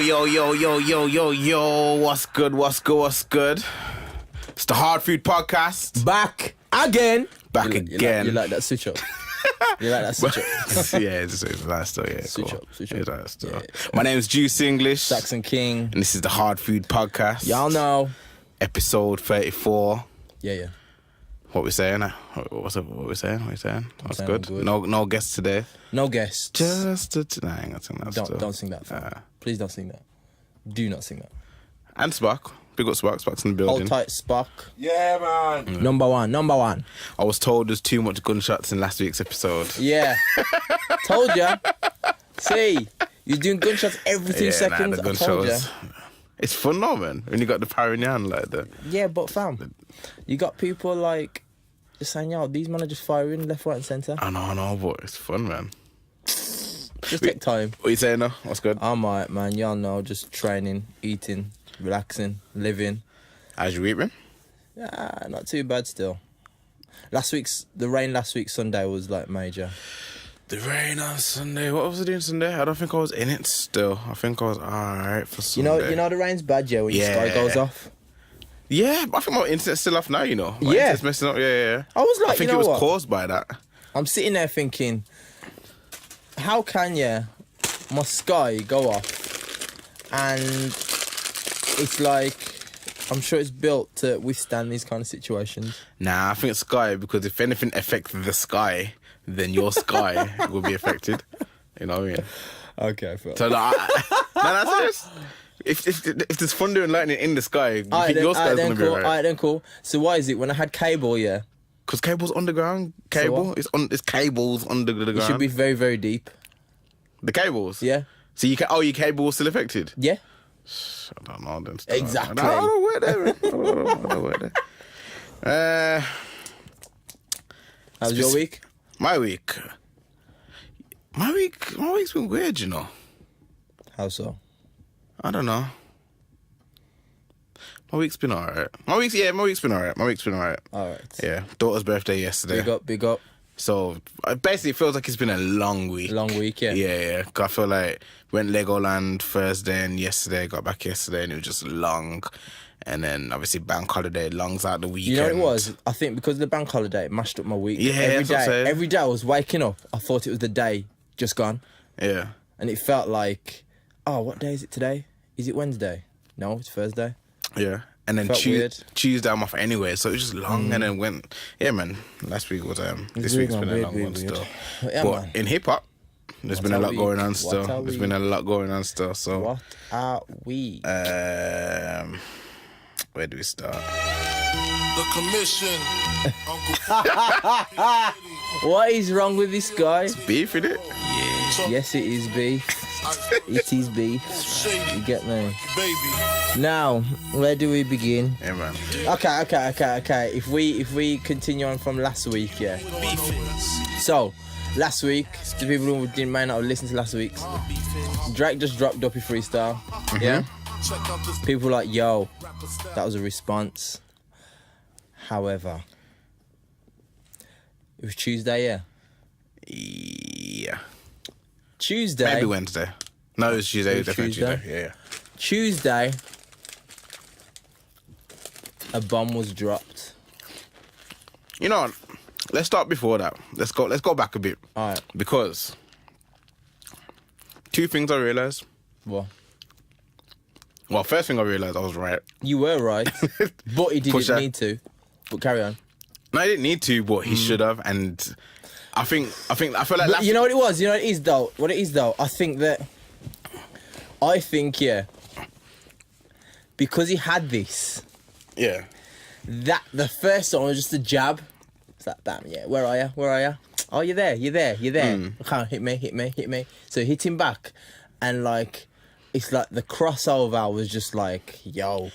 Yo. What's good? It's the Hardfood podcast. Back again. Again. You like that switch up? Yeah, it's nice though, yeah. Switch up. Yeah. My name is Juice English. Saxon King. And this is the Hardfood podcast. Y'all know. Episode 34. Yeah. What we saying? What we saying? That's good. Good. No guests today. No guests. Just tonight. I think that's Don't sing that. Please don't sing that. Do not sing that. And Spark. Big up Spark. Spark's in the building. Hold tight, Spark. Yeah, man. Number one. I was told there's too much gunshots in last week's episode. Yeah. Told ya. See, you're doing gunshots every 2 seconds. The I told ya. It's fun though, man. When you got the power in your hand like that. Yeah, but fam, you got people like just saying, yo, these men are just firing left, right, and centre. I know, but it's fun, man. Just take time. What you saying now? What's good? I'm alright, man. Y'all know, just training, eating, relaxing, living. How's your week been? Yeah, not too bad still. The rain last week Sunday was like major. The rain on Sunday. What was I doing Sunday? I don't think I was in it still. I think I was alright for Sunday. You know the rain's bad, yeah, when your sky goes off. Yeah, but I think my internet's still off now, you know. My Yeah. internet's messing up, yeah. I was like, I think you know it was what? caused by that. I'm sitting there thinking, how can my sky go off? And it's like, I'm sure it's built to withstand these kind of situations. Nah, I think it's sky because if anything affects the sky, then your sky will be affected. You know what I mean? Okay, I feel So that's serious. If there's thunder and lightning in the sky, you think your sky's gonna be alright? Alright then, cool. So why is it when I had cable, yeah? Because cable's underground. So It's cables under the ground. It should be very, very deep. The cables. Yeah. So your cable was still affected. Yeah. I don't know then. Exactly. I don't know where there. How's your week? My week's been weird, you know. How so? I don't know. My week's been alright. My week's been alright. Alright. Yeah. Daughter's birthday yesterday. Big up. So basically, it feels like it's been a long week. Long week, yeah. Yeah. 'Cause I feel like went Legoland Thursday and yesterday, got back yesterday, and it was just long. And then obviously bank holiday, longs out the weekend. You know what it was? I think because of the bank holiday, it mashed up my week. Yeah, that's what I'm saying. Every day I was waking up, I thought it was the day just gone. Yeah. And it felt like, oh, what day is it today? Is it Wednesday? No, it's Thursday. Yeah. And then Felt weird. Tuesday I'm off anyway, so it was just long and then went. Yeah, man. Last week was this week's been a long one still. Yeah, but man. in hip hop, there's been a lot going on still. So What are we? where do we start? The commission. What is wrong with this guy? Beef in it? Yes, it is beef. It is beef. You get me? Baby. Now, where do we begin? Yeah, man. Okay. If we continue on from last week, yeah. So, last week, the people who may not have listened to last week's, Drake just dropped Duppy Freestyle. Mm-hmm. Yeah. People were like, yo, that was a response. However, it was Tuesday, yeah. Yeah. Tuesday. Maybe Wednesday. No, it was Tuesday. It was Definitely Tuesday? Tuesday. Yeah. Tuesday, a bomb was dropped. You know what? Let's start before that. Let's go back a bit. All right. Because two things I realised. Well, First thing I realised I was right. you were right, but he didn't Pusha. need to. But carry on. No, I didn't need to, but he should have. And I feel like But you know what it was? You know what it is though? I think, yeah, because he had this, yeah. that the first song was just a jab. It's like, bam, yeah, where are you? Oh, you're there. Come on, hit me. So hit him back. And like, it's like the crossover was just like, yo.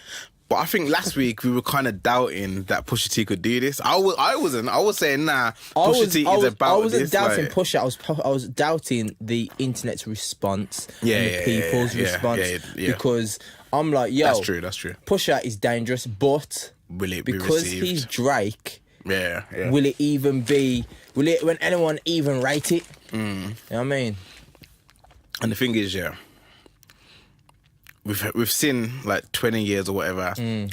But I think last week we were kind of doubting that Pusha T could do this. I wasn't. I was saying, nah, Pusha T is about I wasn't this. doubting like, Pusha. I was doubting the internet's response and the people's response because I'm like, yo, that's true. Pusha is dangerous, but Will it be because received? he's Drake, Yeah. will when anyone even rate it? You know what I mean? And the thing is, yeah, we've seen like 20 years or whatever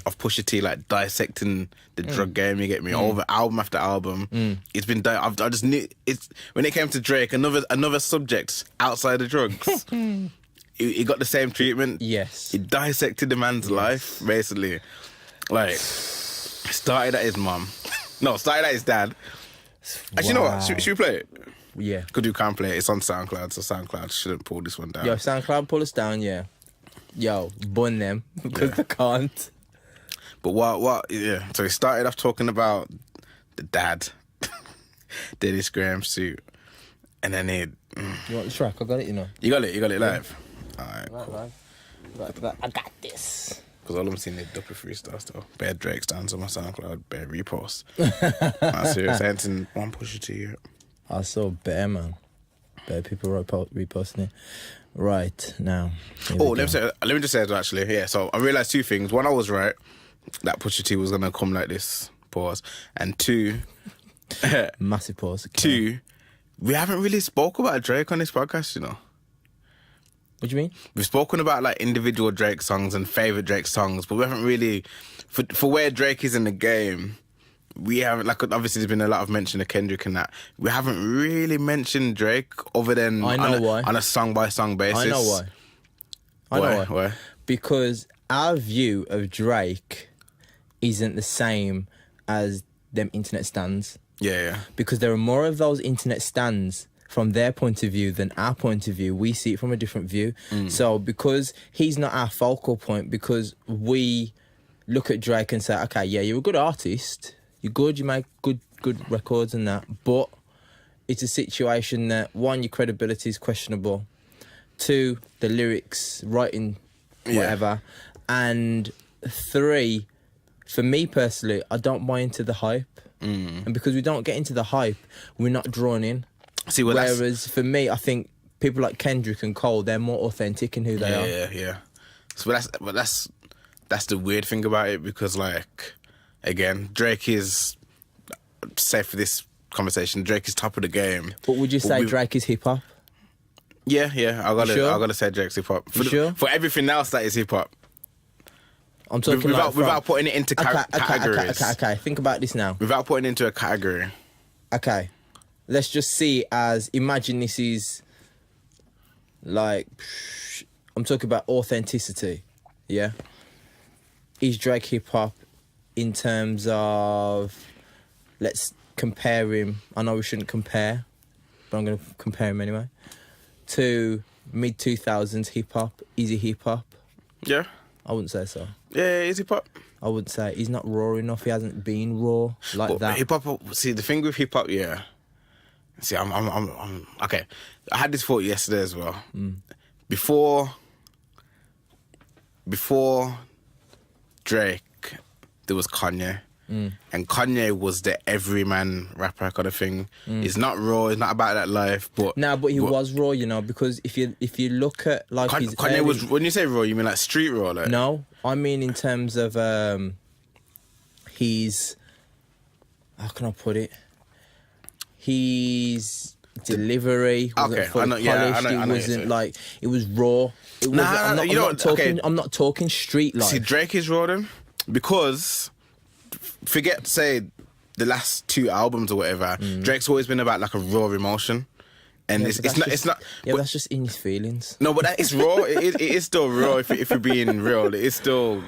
of Pusha T like dissecting the drug game. You get me? Over album after album, it's been. I just knew it's when it came to Drake, another subject outside of drugs. He got the same treatment. Yes, he dissected the man's life basically. Like started at his mum. No, started at his dad. Actually, you know what? Should we play it? Yeah. Because you can't play it. It's on SoundCloud, so SoundCloud shouldn't pull this one down. Yo, SoundCloud, pull us down, yeah. Yo, bun them, because I can't. But what, yeah. So he started off talking about the dad, Dennis Graham suit. And then he... You want the track? I got it, you know. You got it live? Alright, cool. Right. I got this. Because all I'm seeing is Duppy freestyle still. Bare Drake stands on my SoundCloud, bare repost. I'm serious. I ain't seen one Pusha T yet. I saw bare, man. Bare people reposting it. Right, now. Let me just say it actually. Yeah, so I realised two things. One, I was right. That Pusha T was going to come like this. Pause. And two... Massive pause. Okay. Two, we haven't really spoke about Drake on this podcast, you know. What do you mean? We've spoken about like individual Drake songs and favourite Drake songs, but we haven't really... For where Drake is in the game... We haven't, like, obviously there's been a lot of mention of Kendrick and that. We haven't really mentioned Drake other than on a song-by-song basis. I know why. Why? Because our view of Drake isn't the same as them internet stans. Yeah. Because there are more of those internet stans from their point of view than our point of view. We see it from a different view. So because he's not our focal point, because we look at Drake and say, okay, yeah, you're a good artist... You're good, you make good records and that, but it's a situation that, one, your credibility is questionable, two, the lyrics, writing, whatever, and three, for me personally, I don't buy into the hype. And because we don't get into the hype, we're not drawn in. See, well, whereas for me, I think people like Kendrick and Cole, they're more authentic in who they are. Yeah. So that's the weird thing about it, because like... Again, Drake is, say for this conversation, Drake is top of the game. But would you say Drake is hip hop? Yeah. I gotta say Drake's hip hop. For everything else that is hip hop. I'm talking without putting it into categories. Okay. Think about this now. Without putting it into a category. Okay, let's just see as imagine this is like I'm talking about authenticity. Yeah, is Drake hip hop? In terms of, let's compare him. I know we shouldn't compare, but I'm going to compare him anyway. To mid-2000s hip-hop. Is he hip-hop? Yeah. I wouldn't say so. Yeah, is hip-hop? I wouldn't say. He's not raw enough. He hasn't been raw like that. Hip-hop, see, the thing with hip-hop, yeah. See, I'm okay. I had this thought yesterday as well. Before Drake, there was Kanye. And Kanye was the everyman rapper kind of thing. It's not raw, it's not about that life, but... But he was raw, you know, because if you look at like Kanye was... When you say raw, you mean like street raw? Like? No, I mean in terms of his... How can I put it? His delivery wasn't fully polished. It wasn't like... It was raw. It wasn't, I'm not talking street life. See, Drake is raw then? Because, forget, say, the last two albums or whatever, Drake's always been about like a raw emotion. And it's not... Yeah, but that's just in his feelings. No, but it's raw. It is still raw if you're being real. It is still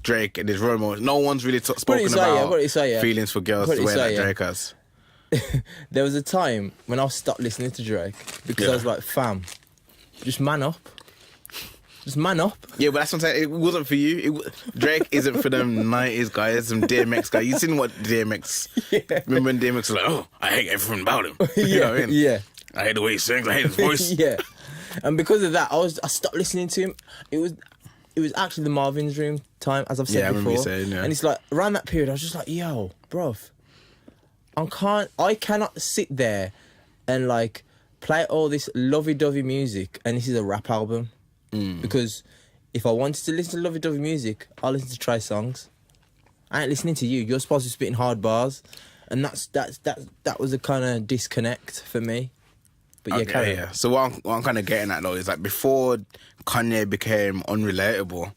Drake and his raw emotion. No one's really spoken about feelings for girls the way that Drake has. There was a time when I stopped listening to Drake because I was like, fam, just man up. Just man up. Yeah, but that's what I'm saying. It wasn't for you. Drake isn't for them 90s guys, some DMX guys. You seen what DMX... Yeah. Remember when DMX was like, oh, I hate everything about him. You know what I mean? Yeah. I hate the way he sings. I hate his voice. Yeah. And because of that, I stopped listening to him. It was actually the Marvin's Room time, as I've said before. I remember you saying, And it's like, around that period, I was just like, yo, bruv, I cannot sit there and like play all this lovey-dovey music and this is a rap album. Because if I wanted to listen to lovey-dovey music, I'll listen to Trey songs. I ain't listening to you. You're supposed to be spitting hard bars. And that was a kind of disconnect for me. But yeah, carry on. yeah. So what I'm kind of getting at though is like before Kanye became unrelatable,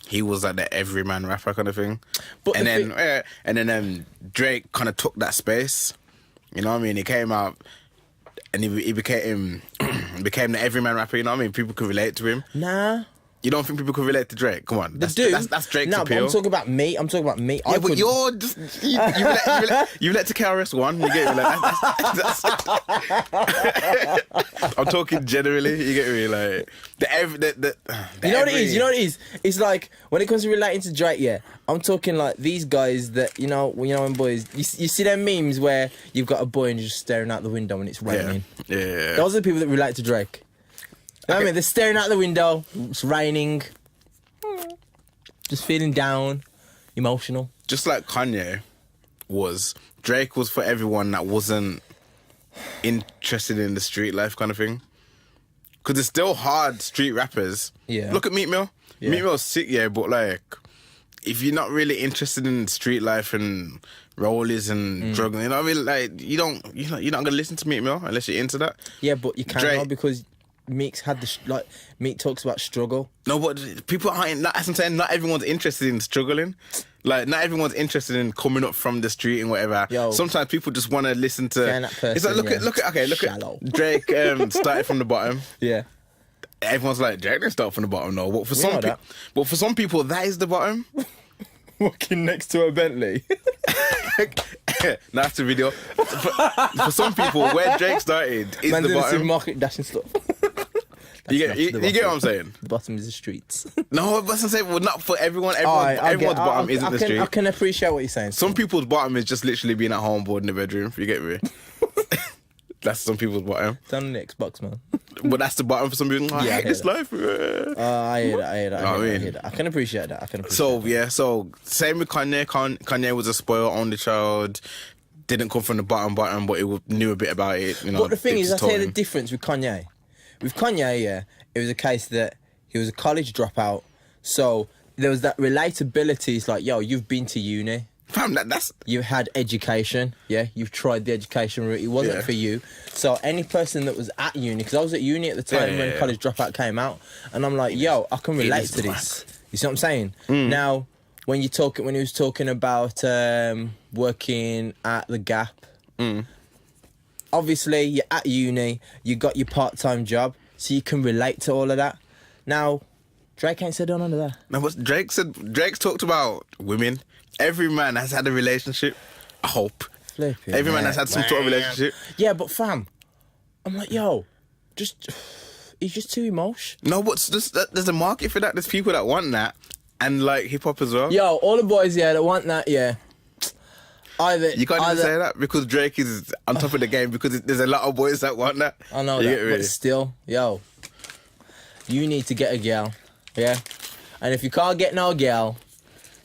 he was like the everyman rapper kind of thing. But and the then Drake kind of took that space. You know what I mean? He came out and he became the everyman rapper. You know what I mean? People could relate to him. Nah. You don't think people could relate to Drake? Come on, that's Drake's No, appeal. but I'm talking about me. Yeah, but you're just you let to KRS One. You get me? Like, I'm talking generally. You get me? Like the You know what it is? You know what it is? It's like when it comes to relating to Drake, yeah. I'm talking like these guys that when boys you see them memes where you've got a boy and you're just staring out the window and it's raining. Yeah. Those are the people that relate to Drake. You know what I mean? They're staring out the window, it's raining, just feeling down, emotional. Just like Kanye was, Drake was for everyone that wasn't interested in the street life kind of thing. Because it's still hard street rappers. Yeah. Look at Meat Mill. Yeah. Meat Mill's sick, yeah, but like, if you're not really interested in street life and rollies and drugs, you know what I mean? Like, you're not gonna listen to Meat Mill unless you're into that. Yeah, but you can't now because Meek's had Meek talks about struggle. No, but people aren't. As I'm saying, not everyone's interested in struggling. Like, not everyone's interested in coming up from the street and whatever. Yo. Sometimes people just want to listen to. That person, it's like look Shallow. at Drake started from the bottom. Yeah. Everyone's like, Drake didn't start from the bottom, no. But for some people, that is the bottom. Walking next to a Bentley. That's the video. For some people, where Drake started is Man the in the bottom. supermarket dashing stuff. You get what I'm saying? The bottom is the streets. No, but I'm saying, well, not for everyone. Everyone's Everyone's bottom isn't the street. I can appreciate what you're saying. Some people's bottom is just literally being at home bored in the bedroom. You get me? That's some people's bottom. It's on the Xbox, man. But that's the bottom for some people. I hate this life. I hear that. I can appreciate that. So same with Kanye. Kanye was a spoiled-only child. Didn't come from the bottom, but he knew a bit about it. You know, but the thing is, I taught tell you him. the difference with Kanye. With Kanye, yeah, it was a case that he was a college dropout. So there was that relatability. It's like, yo, you've been to uni. Fam, that's... You've had education, yeah? You've tried the education route. It wasn't for you. So any person that was at uni, because I was at uni at the time when College Dropout came out, and I'm like, yo, I can relate to this. You see what I'm saying? Now, when he was talking about working at the Gap, obviously you're at uni, you got your part-time job, so you can relate to all of that. Now, Drake ain't said none of that. No, what Drake's talked about women. Every man has had a relationship. I hope. Every man has had some sort of relationship. Yeah, but fam, I'm like, yo, he's just too emotional. No, but there's a market for that. There's people that want that, and like hip hop as well. Yo, all the boys, yeah, that want that, yeah. You can't even say that because Drake is on top of the game because there's a lot of boys that want that. I know that, but still, yo, you need to get a girl, yeah? And if you can't get no girl,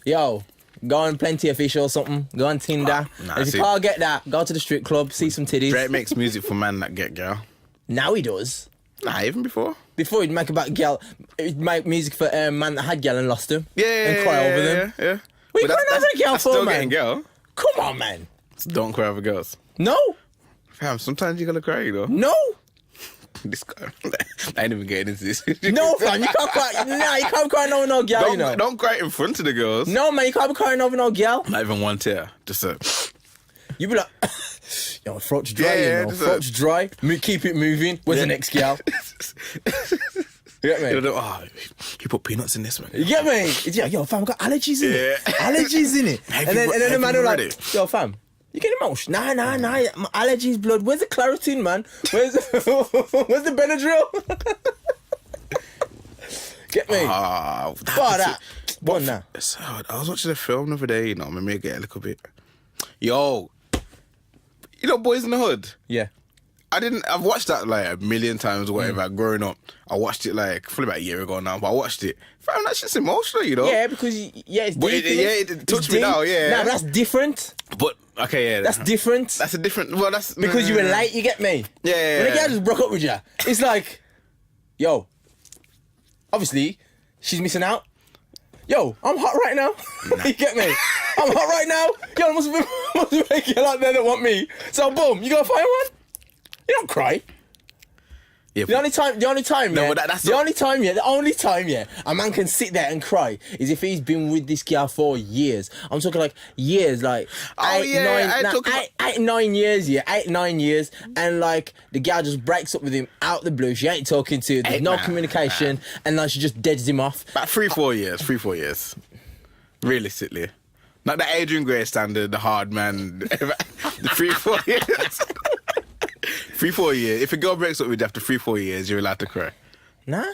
yo, go on Plenty of Fish or something. Go on Tinder. If you can't get that, go to the strip club, see some titties. Drake makes music for man that get girl. Now he does. Nah, even before. Before he'd make about girl, he'd make music for man that had girl and lost him. Yeah, and cry over them. Yeah. What you crying over a girl for, still man? Getting girl. Come on, man. So don't cry over girls. No. Fam, sometimes you gotta cry, you know. No. This guy, I ain't even getting into this. No, fam, you can't cry. Nah, you can't cry over no girl, you know. Don't cry in front of the girls. No, man, you can't be crying over no girl. Not even one tear. Just a... You be like, yo, throat's dry, Yeah, you know. Throat's dry. Keep it moving. Where's the next girl? You get me? You put peanuts in this one. You get me? Yeah, yo, fam, I got allergies in it. Allergies in it. And then the man will like, yo, fam, you get emotional? Nah. My allergies, blood. Where's the Claritin, man? Where's the Benadryl? Get me? What now? I was watching a film the other day, you know, made me get a little bit. Yo, you know, Boys in the Hood? Yeah. I've watched that like a million times or whatever growing up. I watched it like probably about a year ago now, but I watched it. Fam, that shit's emotional, you know? Yeah, because, it's deep. It touched me now, yeah. Nah, that's different. But, okay, yeah. That's different. That's a different, well, that's... Because you relate, you get me? Yeah. When a girl just broke up with you, it's like, yo, obviously, she's missing out. Yo, I'm hot right now. You get me? I'm hot right now. Yo, there must be a girl out there that want me. So, boom, you gotta find one? You don't cry. Yeah, The only time, No, yeah, but that's the not- only time, yeah, a man can sit there and cry is if he's been with this girl for years. I'm talking like years, like Oh, yeah, I talk about- 9 years, yeah, 8-9 years, and like the girl just breaks up with him out the blue. She ain't talking to, there's no communication, and like she just deads him off. About 3-4 years. 3-4 years. Realistically. Not the Adrian Gray standard, the hard man. The 3-4 years. 3-4 years. If a girl breaks up with you after 3-4 years, you're allowed to cry. Nah.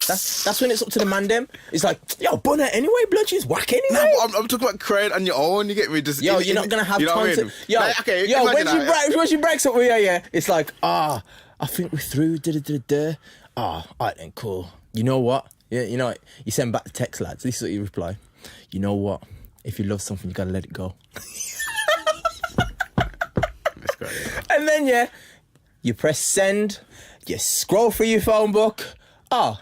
That's when it's up to the man them. It's like, yo, bun her anyway, blood, she's whack anyway. No, I'm talking about crying on your own. You get me? Just Yo, you're not gonna have you know time what I to. mean? Yo, Like, okay, yo, imagine when she breaks up with you, yeah, it's like, I think we're through. Alright then, cool. You know what? Yeah, you know what? You send back the text, lads. This is what you reply. You know what? If you love something, you gotta let it go. Let's go, yeah. And then yeah, you press send. You scroll through your phone book. What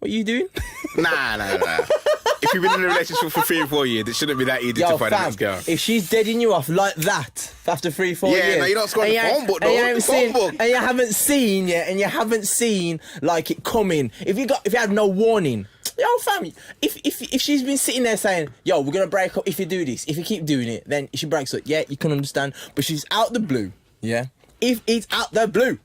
are you doing? Nah. If you've been in a relationship for 3-4 years, it shouldn't be that easy Yo, to find a fam, next girl. if she's deading you off like that after 3-4 years, no, you don't scroll and the you phone ain't- book, and you though. haven't The phone seen- book. and you haven't seen like it coming. If you had no warning, yo, fam, if she's been sitting there saying, yo, we're gonna break up if you do this, if you keep doing it, then she breaks up. Yeah, you can understand, but she's out the blue. Yeah, if it's out the blue,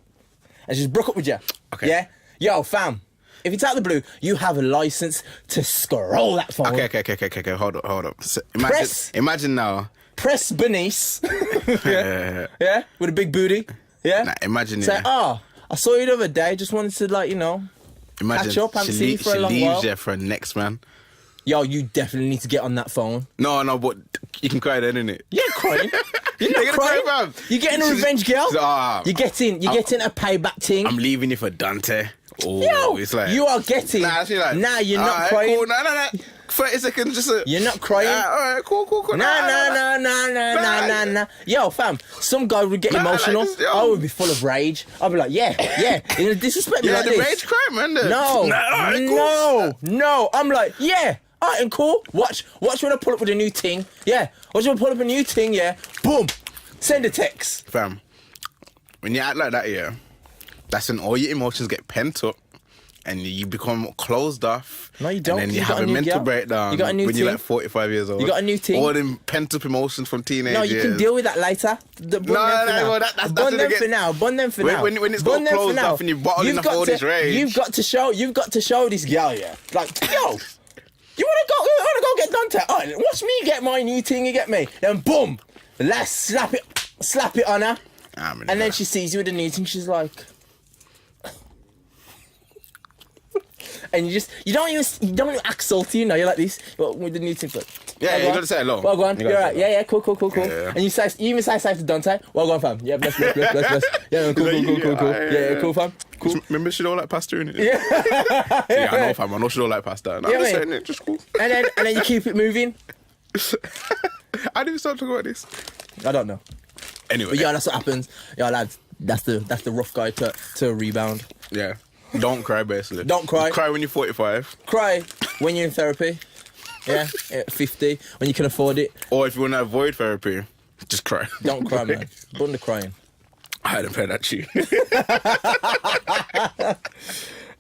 and she's broke up with you. Okay. Yeah, yo, fam. If it's out the blue, you have a license to scroll that phone. Okay. Hold up. So Press. imagine now. Press Bernice. Yeah, with a big booty. Yeah. Nah, imagine Say, it. I saw you the other day. Just wanted to Imagine catch up, haven't seen you for a long she while. leaves you for a next man. Yo, you definitely need to get on that phone. No, but you can cry then, innit? You're crying. You're You're not gonna cry, crying. fam. You're getting a revenge girl. You're getting a payback thing. I'm leaving you for Dante. Oh, Yo, it's like you are getting. Nah, I feel like, nah, you're not alright, crying. Cool. No. 30 seconds, just You're not crying. Alright, cool. Nah. Yo, fam, some guy would get emotional. Like, yo. I would be full of rage. I'd be like, yeah. You're gonna disrespect me Yeah, like the this. rage cry, man. No. I'm like, yeah. Alright, and cool. Watch when I pull up with a new thing. Yeah. Watch when I pull up a new thing, yeah. Boom. Send a text. Fam, when you act like that, yeah, that's when all your emotions get pent up and you become closed off. No, you don't. And then you You have got a a new mental girl. breakdown You got a new when you're thing. like 45 years old. You got a new thing. All them pent up emotions from teenage No, you can years. deal with that later. well, that's Bun when them it for now. Bun them for When- now. when it's Bun got them for closed now. off and you're bottling You've up got all to- this rage. You've got to show this girl, yeah. Like, yo, you wanna go get Dante? Oh, watch me get my new thing. You get me? Then boom, let's slap it on her, and then she sees you with the new thing. She's like. And you don't even act salty, you know. You're like this, but with the new thing. But, Yeah, you gotta say hello. Well, go on. You You're gotta right. say Yeah, cool. Yeah. And you even say to Dante. Well, go on, fam. Yeah, bless. Yeah, cool. Yeah, cool, fam. Cool. Remember she don't like pasta in it? Yeah. Yeah, I know, fam. I know she don't like pasta. No, Yeah, I'm just mate. saying it, just cool. And then you keep it moving. I didn't start talking about this. I don't know. Anyway. But yeah, that's what happens. Yeah, lads. That's the rough guy to a rebound. Yeah. Don't cry, basically. Don't cry. You cry when you're 45. Cry when you're in therapy. Yeah, at 50 when you can afford it. Or if you want to avoid therapy, just cry. Don't cry, man. Bun the crying. I hadn't played that tune.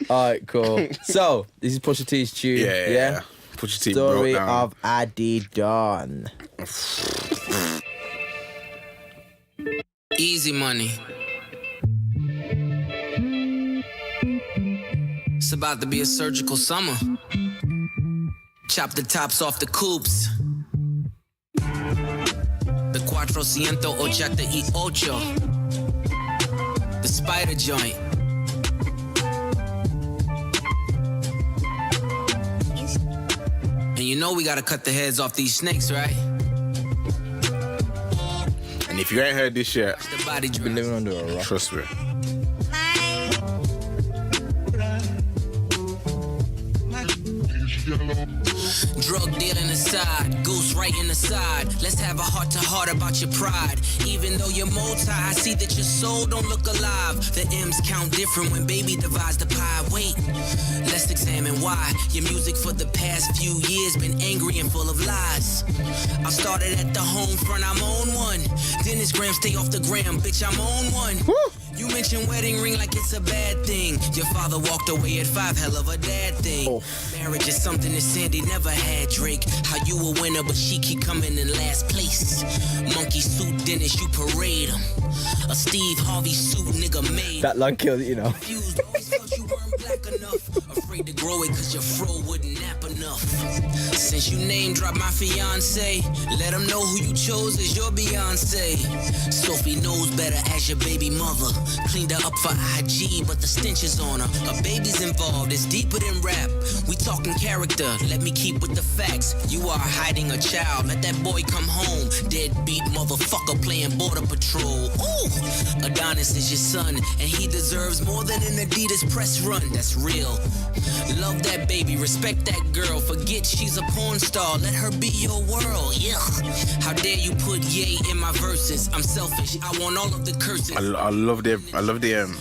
Alright, cool. So, this is Pusha T's tune. Yeah. Pusha T broke Story down. of Adidon. Easy money. It's about to be a surgical summer. Chop the tops off the coupes. The 488. The spider joint. And you know we gotta cut the heads off these snakes, right? And if you ain't heard this yet, The body Been dress. living under a rock. trust me. Drug dealing aside, goose right in the side. Let's have a heart-to-heart about your pride. Even though you're multi, I see that your soul don't look alive. The M's count different when baby divides the pie. Wait, let's examine why your music for the past few years been angry and full of lies. I started at the home front, I'm on one. Then this gram stay off the gram, bitch, I'm on one. You mentioned wedding ring like it's a bad thing. Your father walked away at 5, hell of a dad thing. Oh. Marriage is something that Sandy never had, Drake. How you a winner, but she keep coming in last place. Monkey suit Dennis, you parade him. A Steve Harvey suit, nigga made. That line killed it, you know. Confused, always thought you weren't black enough. Afraid to grow it cause your fro wouldn't nap enough. Since you name dropped my fiance, let them know who you chose as your Beyonce. Sophie knows better as your baby mother. Cleaned her up for IG, but the stench is on her. A baby's involved, it's deeper than rap. We talking character, let me keep with the facts. You are hiding a child, let that boy come home. Deadbeat motherfucker playing border patrol. Ooh, Adonis is your son, and he deserves more than an Adidas press run. That's real. Love that baby, respect that girl. Forget she's a porn star, let her be your world. Yeah. How dare you put yay in my verses? I'm selfish, I want all of the curses. I love the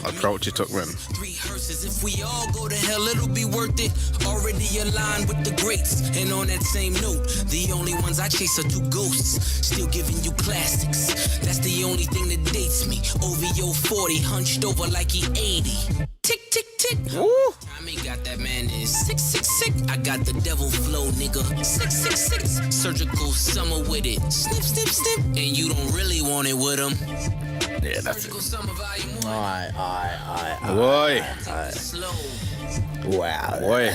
approach you took, man. 3 hearses, if we all go to hell, it'll be worth it. Already aligned with the greats. And on that same note, the only ones I chase are 2 ghosts. Still giving you classics. That's the only thing that dates me. OVO 40, hunched over like he 80. Tick, tick, tick. Ooh. I ain't got that man is 666. I got the devil flow, nigga. 666. Surgical summer with it. Snip, snip, snip. And you don't really want it with him. Yeah, that's Surgical it. summer volume 1. Boy. Slow. Wow. Boy.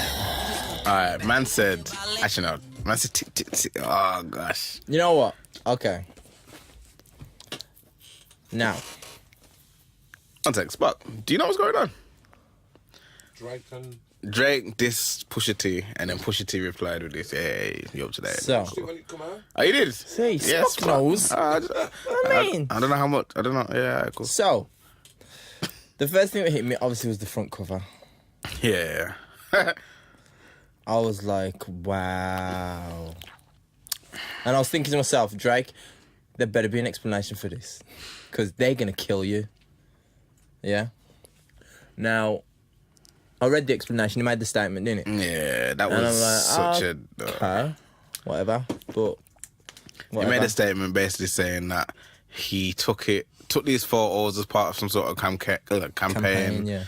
Alright, man said, actually no, man said tick, tick, tick. Oh gosh. You know what? Okay. Now. Context, but do you know what's going on? Drake dissed Pusha T, and then Pusha T replied with this, hey, you up to that? So. when it come out. Oh, you did? See, Yes, Spock knows. I mean. I don't know how much, I don't know, yeah, cool. So. The first thing that hit me, obviously, was the front cover. Yeah. I was like, wow. And I was thinking to myself, Drake, there better be an explanation for this. Because they're going to kill you. Yeah? Now, I read the explanation. He made the statement, didn't it? Yeah, that And was I'm like, such okay, whatever. But He whatever. made a statement basically saying that he took these photos as part of some sort of campaign yeah.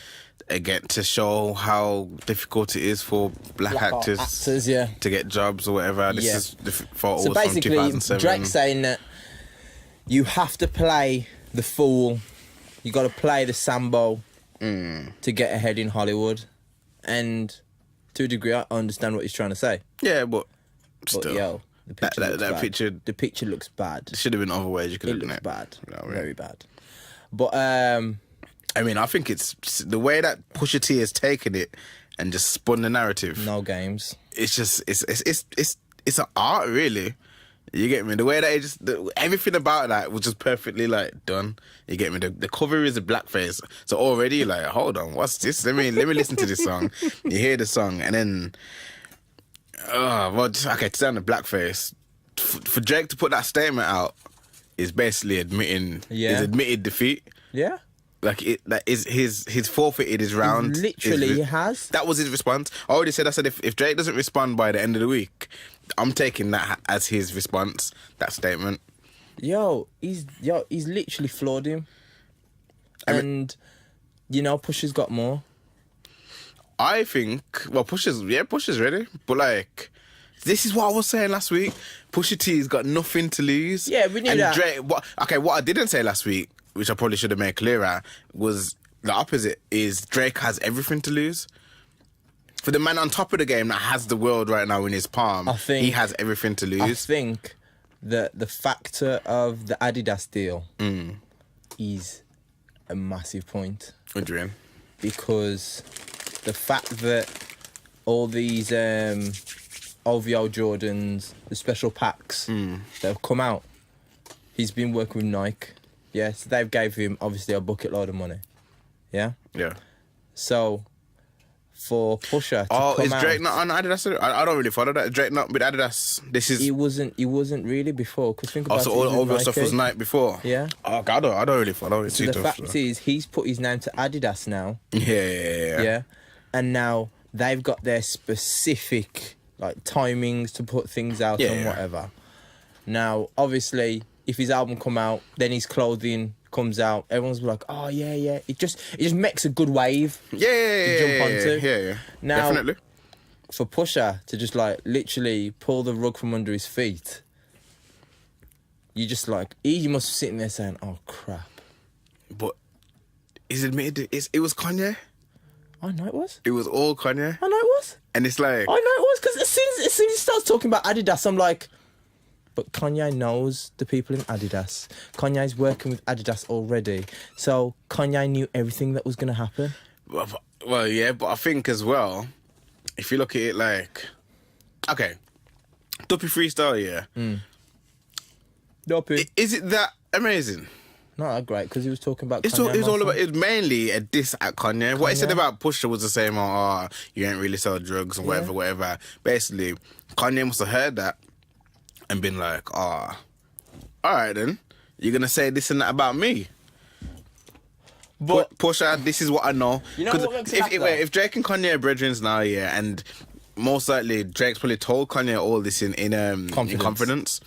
again to show how difficult it is for black actors yeah. to get jobs or whatever. This Yeah. is the photos So from basically, 2007. Drake's saying that you have to play the fool. You got to play the Sambo to get ahead in Hollywood. And to a degree, I understand what he's trying to say. Yeah, but But still, yo, the picture looks that bad. picture The picture looks bad. should have been other ways you could It have done looks it. bad. You know what I mean? Very bad. But I mean, I think it's the way that Pusha T has taken it and just spun the narrative. no games. It's just it's an art, really. You get me? The way that everything about that was just perfectly like done. You get me? The cover is a blackface, so already you're like, hold on, what's this? Let me listen to this song. You hear the song, and then okay, to sound the blackface for Drake to put that statement out is basically admitted defeat. Yeah. Like that is his forfeited his round. Literally, he has. That was his response. I already said. I said if Drake doesn't respond by the end of the week, I'm taking that as his response. That statement. He's literally floored him. And Pusha's got more. I think Pusha's ready, but like this is what I was saying last week. Pusha T's got nothing to lose. Yeah, we knew that. Drake, what I didn't say last week, which I probably should have made clearer, was the opposite. Is Drake has everything to lose. For the man on top of the game that has the world right now in his palm, I think he has everything to lose. I think that the factor of the Adidas deal is a massive point. Adrian. Because the fact that all these OVO Jordans, the special packs that have come out, he's been working with Nike. Yeah, so they've gave him obviously a bucket load of money. Yeah? Yeah. So for Pusha to come is out, Drake not on Adidas? I don't really follow that. Drake not with Adidas. This is. He wasn't really before. Cause think about So it, all he was the with stuff was Nike. Nike before. Yeah. Oh, I don't really follow it. So the fact is, he's put his name to Adidas now. Yeah. And now they've got their specific like timings to put things out and whatever. Now, obviously, if his album come out, then his clothing comes out, everyone's like, oh yeah. It just makes a good wave. Yeah. Jump onto. Yeah. Now, Definitely. for Pusha to just like literally pull the rug from under his feet, you just like he must be sitting there saying, "Oh crap!" But he's admitted it was Kanye. I know it was. It was all Kanye, I know it was. and it's like, I know it was because as soon as he starts talking about Adidas, I'm like, but Kanye knows the people in Adidas. Kanye's working with Adidas already, so Kanye knew everything that was going to happen. well, yeah, but I think as well, if you look at it like, okay, Duppy freestyle, yeah, Dopey. is it that amazing? Not that great because he was talking about. It's mainly a diss at Kanye. What he said about Pusha was the same. Oh, you ain't really sell drugs and whatever. Basically, Kanye must have heard that and been like, all right then, you're gonna say this and that about me. But Pusha, this is what I know. You know what makes it if Drake and Kanye are brethren now, yeah, and most likely Drake's probably told Kanye all this in confidence.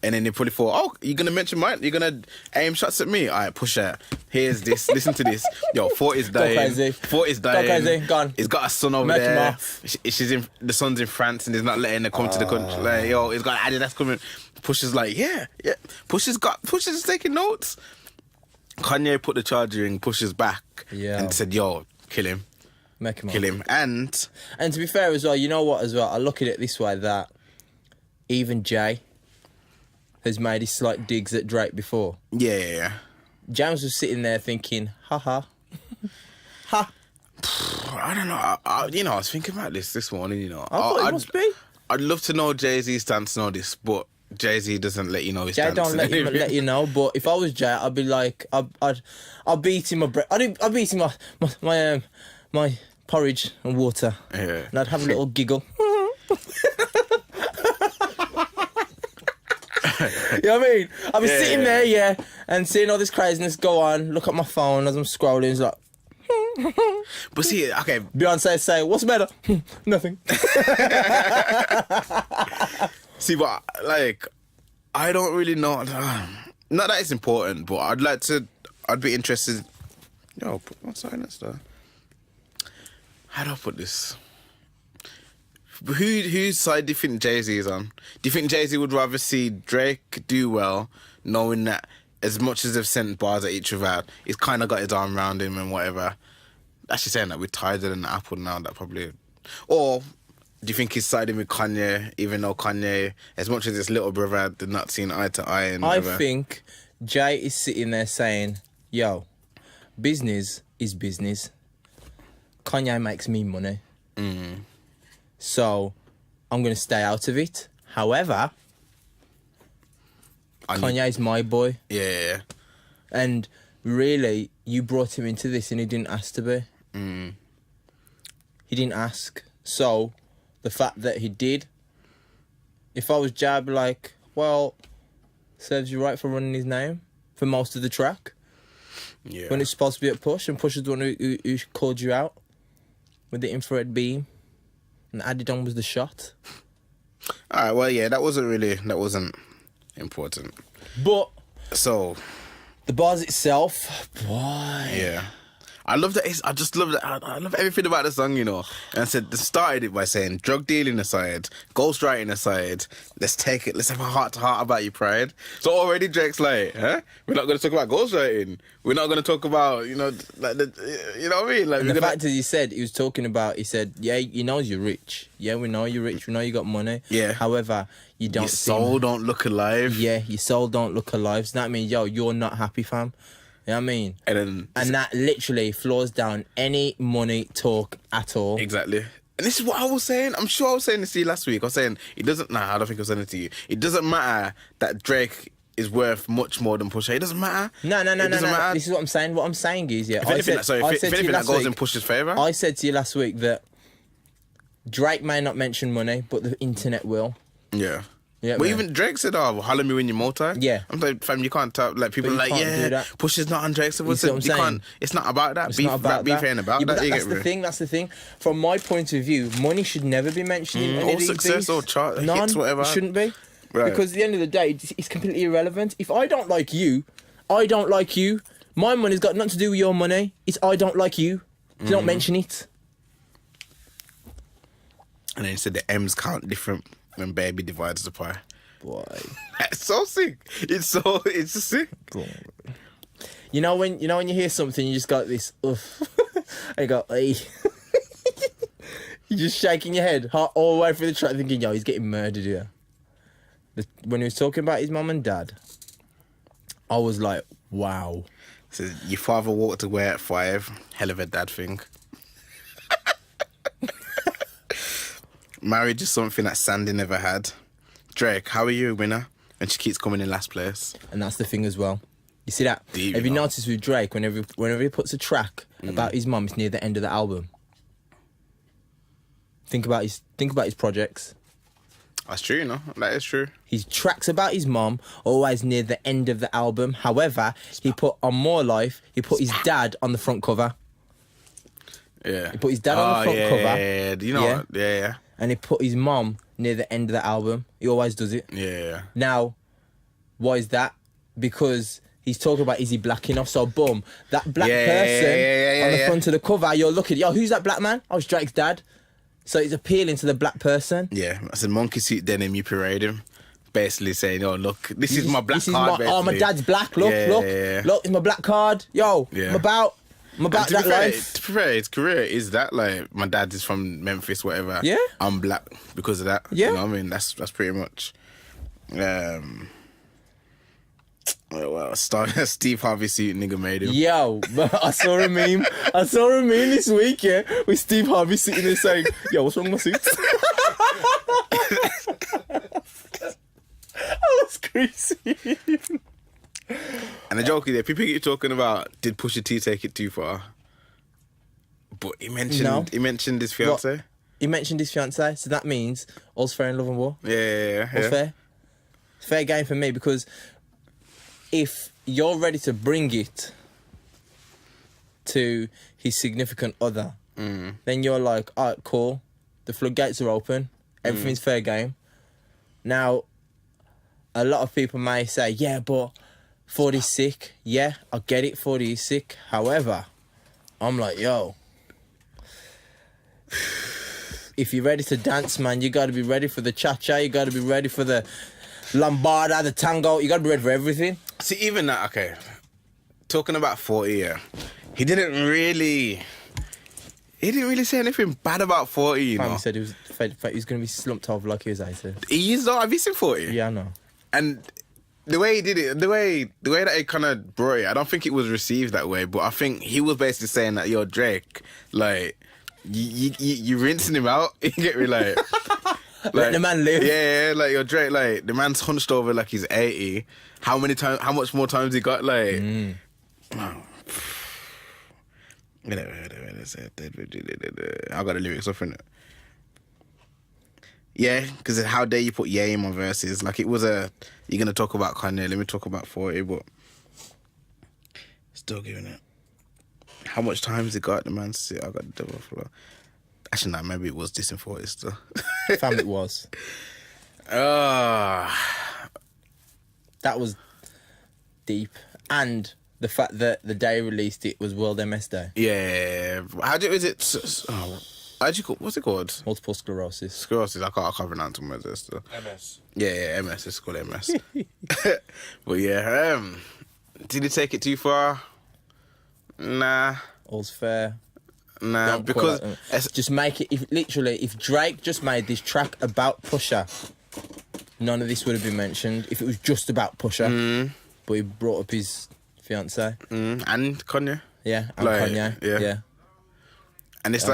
And then they probably thought, oh, you're going to mention mine? You're going to aim shots at me? All right, Pusha, here's this. Listen to this. Yo, Fort is dying. Go crazy. Fort is dying. Go crazy. Gone. He's got a son over Make him there. off. The son's in France and he's not letting her come to the country. Like, yo, he's got Adidas coming. Pusha's like, yeah. Pusha's taking notes. Kanye put the charger in Pusha's back and said, yo, kill him. Make him Kill off. him. And to be fair as well, you know what as well? I look at it this way, that even Jay has made his slight digs at Drake before. Yeah. James was sitting there thinking, ha. I don't know. I was thinking about this morning, I thought it must be. I'd love to know Jay-Z's stance on this, but Jay-Z doesn't let you know his Jay stance. don't let you know, but if I was Jay, I'd be like, I'd beat him I'd beat him my porridge and water. Yeah. And I'd have a little giggle. You know what I mean? I'll be sitting there, and seeing all this craziness go on, look at my phone as I'm scrolling, it's like... But see, okay... Beyonce say, what's better? Nothing. See, but, like, I don't really know... Not that it's important, but I'd be interested... Yo, put my silence there. How do I put this? Whose side do you think Jay-Z is on? Do you think Jay-Z would rather see Drake do well, knowing that as much as they've sent bars at each other, he's kind of got his arm around him and whatever? Actually saying that with Tyga and Apple now, that probably... Or do you think he's siding with Kanye, even though Kanye, as much as his little brother, they're not seeing eye to eye and whatever? I think Jay is sitting there saying, yo, business is business. Kanye makes me money. So, I'm going to stay out of it. However, Kanye's my boy. Yeah. And really, you brought him into this and he didn't ask to be. He didn't ask. So, the fact that he did, if I was Jay, I'd be like, well, serves you right for running his name for most of the track. Yeah. When it's supposed to be at Push, and Push is the one who called you out with the infrared beam. And Adidon was the shot. All right, well, yeah, that wasn't important. But So, the bars itself, boy. yeah. I love that. I just love that. I love everything about the song, you know. And I started it by saying, drug dealing aside, ghostwriting aside, let's have a heart-to-heart about your pride. So already Drake's like, huh? We're not going to talk about ghostwriting. We're not going to talk about, you know, like you know what I mean? Like, And the fact is, he said, yeah, he knows you're rich. Yeah, we know you're rich. We know you got money. Yeah. However, you don't your soul don't look alive. Yeah, your soul don't look alive. So that means, yo, you're not happy, fam. You know what I mean? And that literally floors down any money talk at all. Exactly. And this is what I was saying. I'm sure I was saying this to you last week. I was saying, I don't think I was saying it to you. It doesn't matter that Drake is worth much more than Pusha. It doesn't matter. No. Matter. This is what I'm saying. What I'm saying is, yeah. If anything that goes in Pusha's favour. I said to you last week that Drake may not mention money, but the internet will. Yeah. Yeah, but man. even Drake said, "Oh, holler me when you're multi." Yeah, I'm like, fam, you can't talk. Like people are like, yeah, Pusha's not on Drake's. So you can't. It's not about that. Beef ain't about that. That's the thing. That's the thing. From my point of view, money should never be mentioned in any of these success beefs. or chart hits, whatever. It shouldn't be. Right. Because at the end of the day, it's completely irrelevant. If I don't like you, I don't like you. My money's got nothing to do with your money. It's I don't like you. Do not mention it. And then he said the M's count different when baby divides the pie. Boy. That's so sick. It's just sick. You know when you hear something, you just got this. Oof. I go, hey. You're just shaking your head all the way through the track, thinking, yo, he's getting murdered here. When he was talking about his mum and dad, I was like, wow. So your father walked away at 5. Hell of a dad thing. Marriage is something that Sandy never had. Drake, how are you, winner? And she keeps coming in last place. And that's the thing as well. You see that? Deep, Have you noticed with Drake, whenever he puts a track about his mum, it's near the end of the album. Think about his projects. That's true, you know. That is true. His tracks about his mum are always near the end of the album. However, he put on More Life, he put his dad on the front cover. Yeah. He put his dad on the front cover. Yeah. You know what? Yeah. And he put his mum near the end of the album. He always does it. Yeah. Now, why is that? Because he's talking about is he black enough? So boom, that black person on the front of the cover, you're looking, yo, who's that black man? Oh, it's Drake's dad. So it's appealing to the black person. Yeah. I said monkey suit denim, you parade him. Basically saying, oh, look, this is my black card. My dad's black. Look, look, it's my black card. Yo, I'm about that life. To be fair, his career is that, like, my dad is from Memphis, whatever. Yeah. I'm black because of that. Yeah. You know what I mean? That's pretty much. Well, Steve Harvey suit nigga made him. Yo, I saw a meme. This week, yeah, with Steve Harvey sitting there saying, yo, what's wrong with my suits? That was crazy. And the joke is that people keep talking about, did Pusha T take it too far? But he mentioned his fiance. What? He mentioned his fiance, so that means all's fair in love and war. Yeah. All's fair. It's fair game for me, because if you're ready to bring it to his significant other, then you're like, all right, cool. The floodgates are open. Everything's fair game. Now, a lot of people may say, yeah, but 40's sick. Yeah, I get it, 40 is sick. However, I'm like, yo, if you're ready to dance, man, you got to be ready for the cha-cha. You got to be ready for the lambada, the tango. You got to be ready for everything. See, even that, okay, talking about 40, yeah, he didn't really say anything bad about 40, you know. He said he was going to be slumped over like he was 80. He is, though. Have you seen 40? Yeah, I know. And the way he did it, the way that he kind of brought it, I don't think it was received that way, but I think he was basically saying that, yo, Drake, like, you rinsing him out. You get me, like let the man live. Yeah, like, yo, Drake, like, the man's hunched over like he's 80. How much more times he got, like... I got the lyrics up in it. Yeah, because how dare you put yeah in my verses? Like, it was you're going to talk about Kanye, let me talk about 40, but still giving it. How much times he got, the man said, I got the devil flow. Actually, no, maybe it was this in 40 still. Fam, it was. Ah. That was deep. And the fact that the day released it was World MS Day. Yeah. What's it called? Multiple sclerosis. Sclerosis. I can't pronounce them words still. MS. Yeah, MS. It's called MS. But yeah, did he take it too far? Nah. All's fair. Nah, because just make it. If Drake just made this track about Pusha, none of this would have been mentioned. If it was just about Pusha, but he brought up his fiance and Kanye. Yeah, and like, Kanye. Yeah. And it's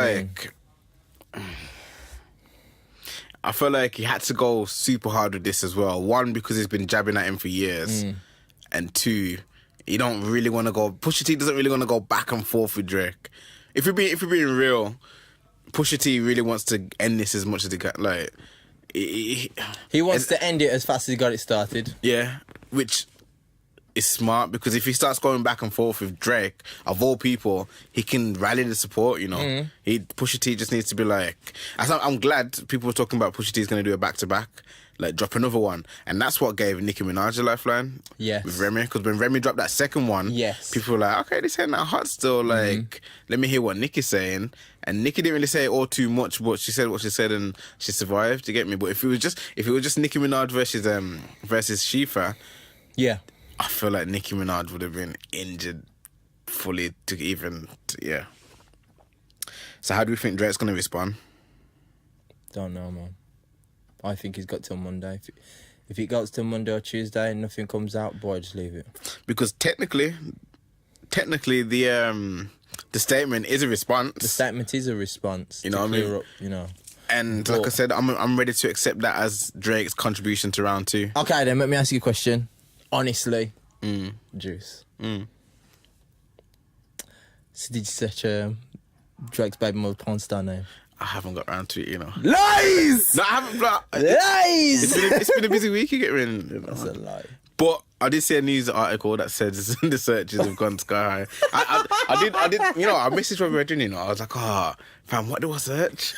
I feel like he had to go super hard with this as well. One, because he's been jabbing at him for years, and two, you don't really want to go. Pusha T doesn't really want to go back and forth with Drake. If we're being real, Pusha T really wants to end this as much as he can. Like, he wants to end it as fast as he got it started. Yeah, which is smart because if he starts going back and forth with Drake, of all people, he can rally the support, you know. Pusha T just needs to be like... I'm glad people were talking about Pusha T's going to do a back-to-back, like drop another one. And that's what gave Nicki Minaj a lifeline. Yes. With Remy. Because when Remy dropped that second one, yes, people were like, okay, this ain't that hot still. Like, let me hear what Nicki's saying. And Nicki didn't really say it all too much, but she said what she said and she survived, you get me? But if it was just Nicki Minaj versus Shifa, yeah, I feel like Nicki Minaj would have been injured fully yeah. So how do we think Drake's going to respond? Don't know, man. I think he's got till Monday. If it goes till Monday or Tuesday and nothing comes out, boy, just leave it. Because technically the statement is a response. The statement is a response. You know what I mean? Up, you know. And like I said, I'm ready to accept that as Drake's contribution to round 2. Okay, then let me ask you a question. Honestly, Juice. So did you search Drake's baby mother porn star name? I haven't got round to it, you know. Lies! No, I haven't. Lies! It's been a busy week, you get me? You know? That's a lie. But I did see a news article that says the searches have gone sky high. I did. You know, I messaged my brethren, you know. I was like, fam, what do I search?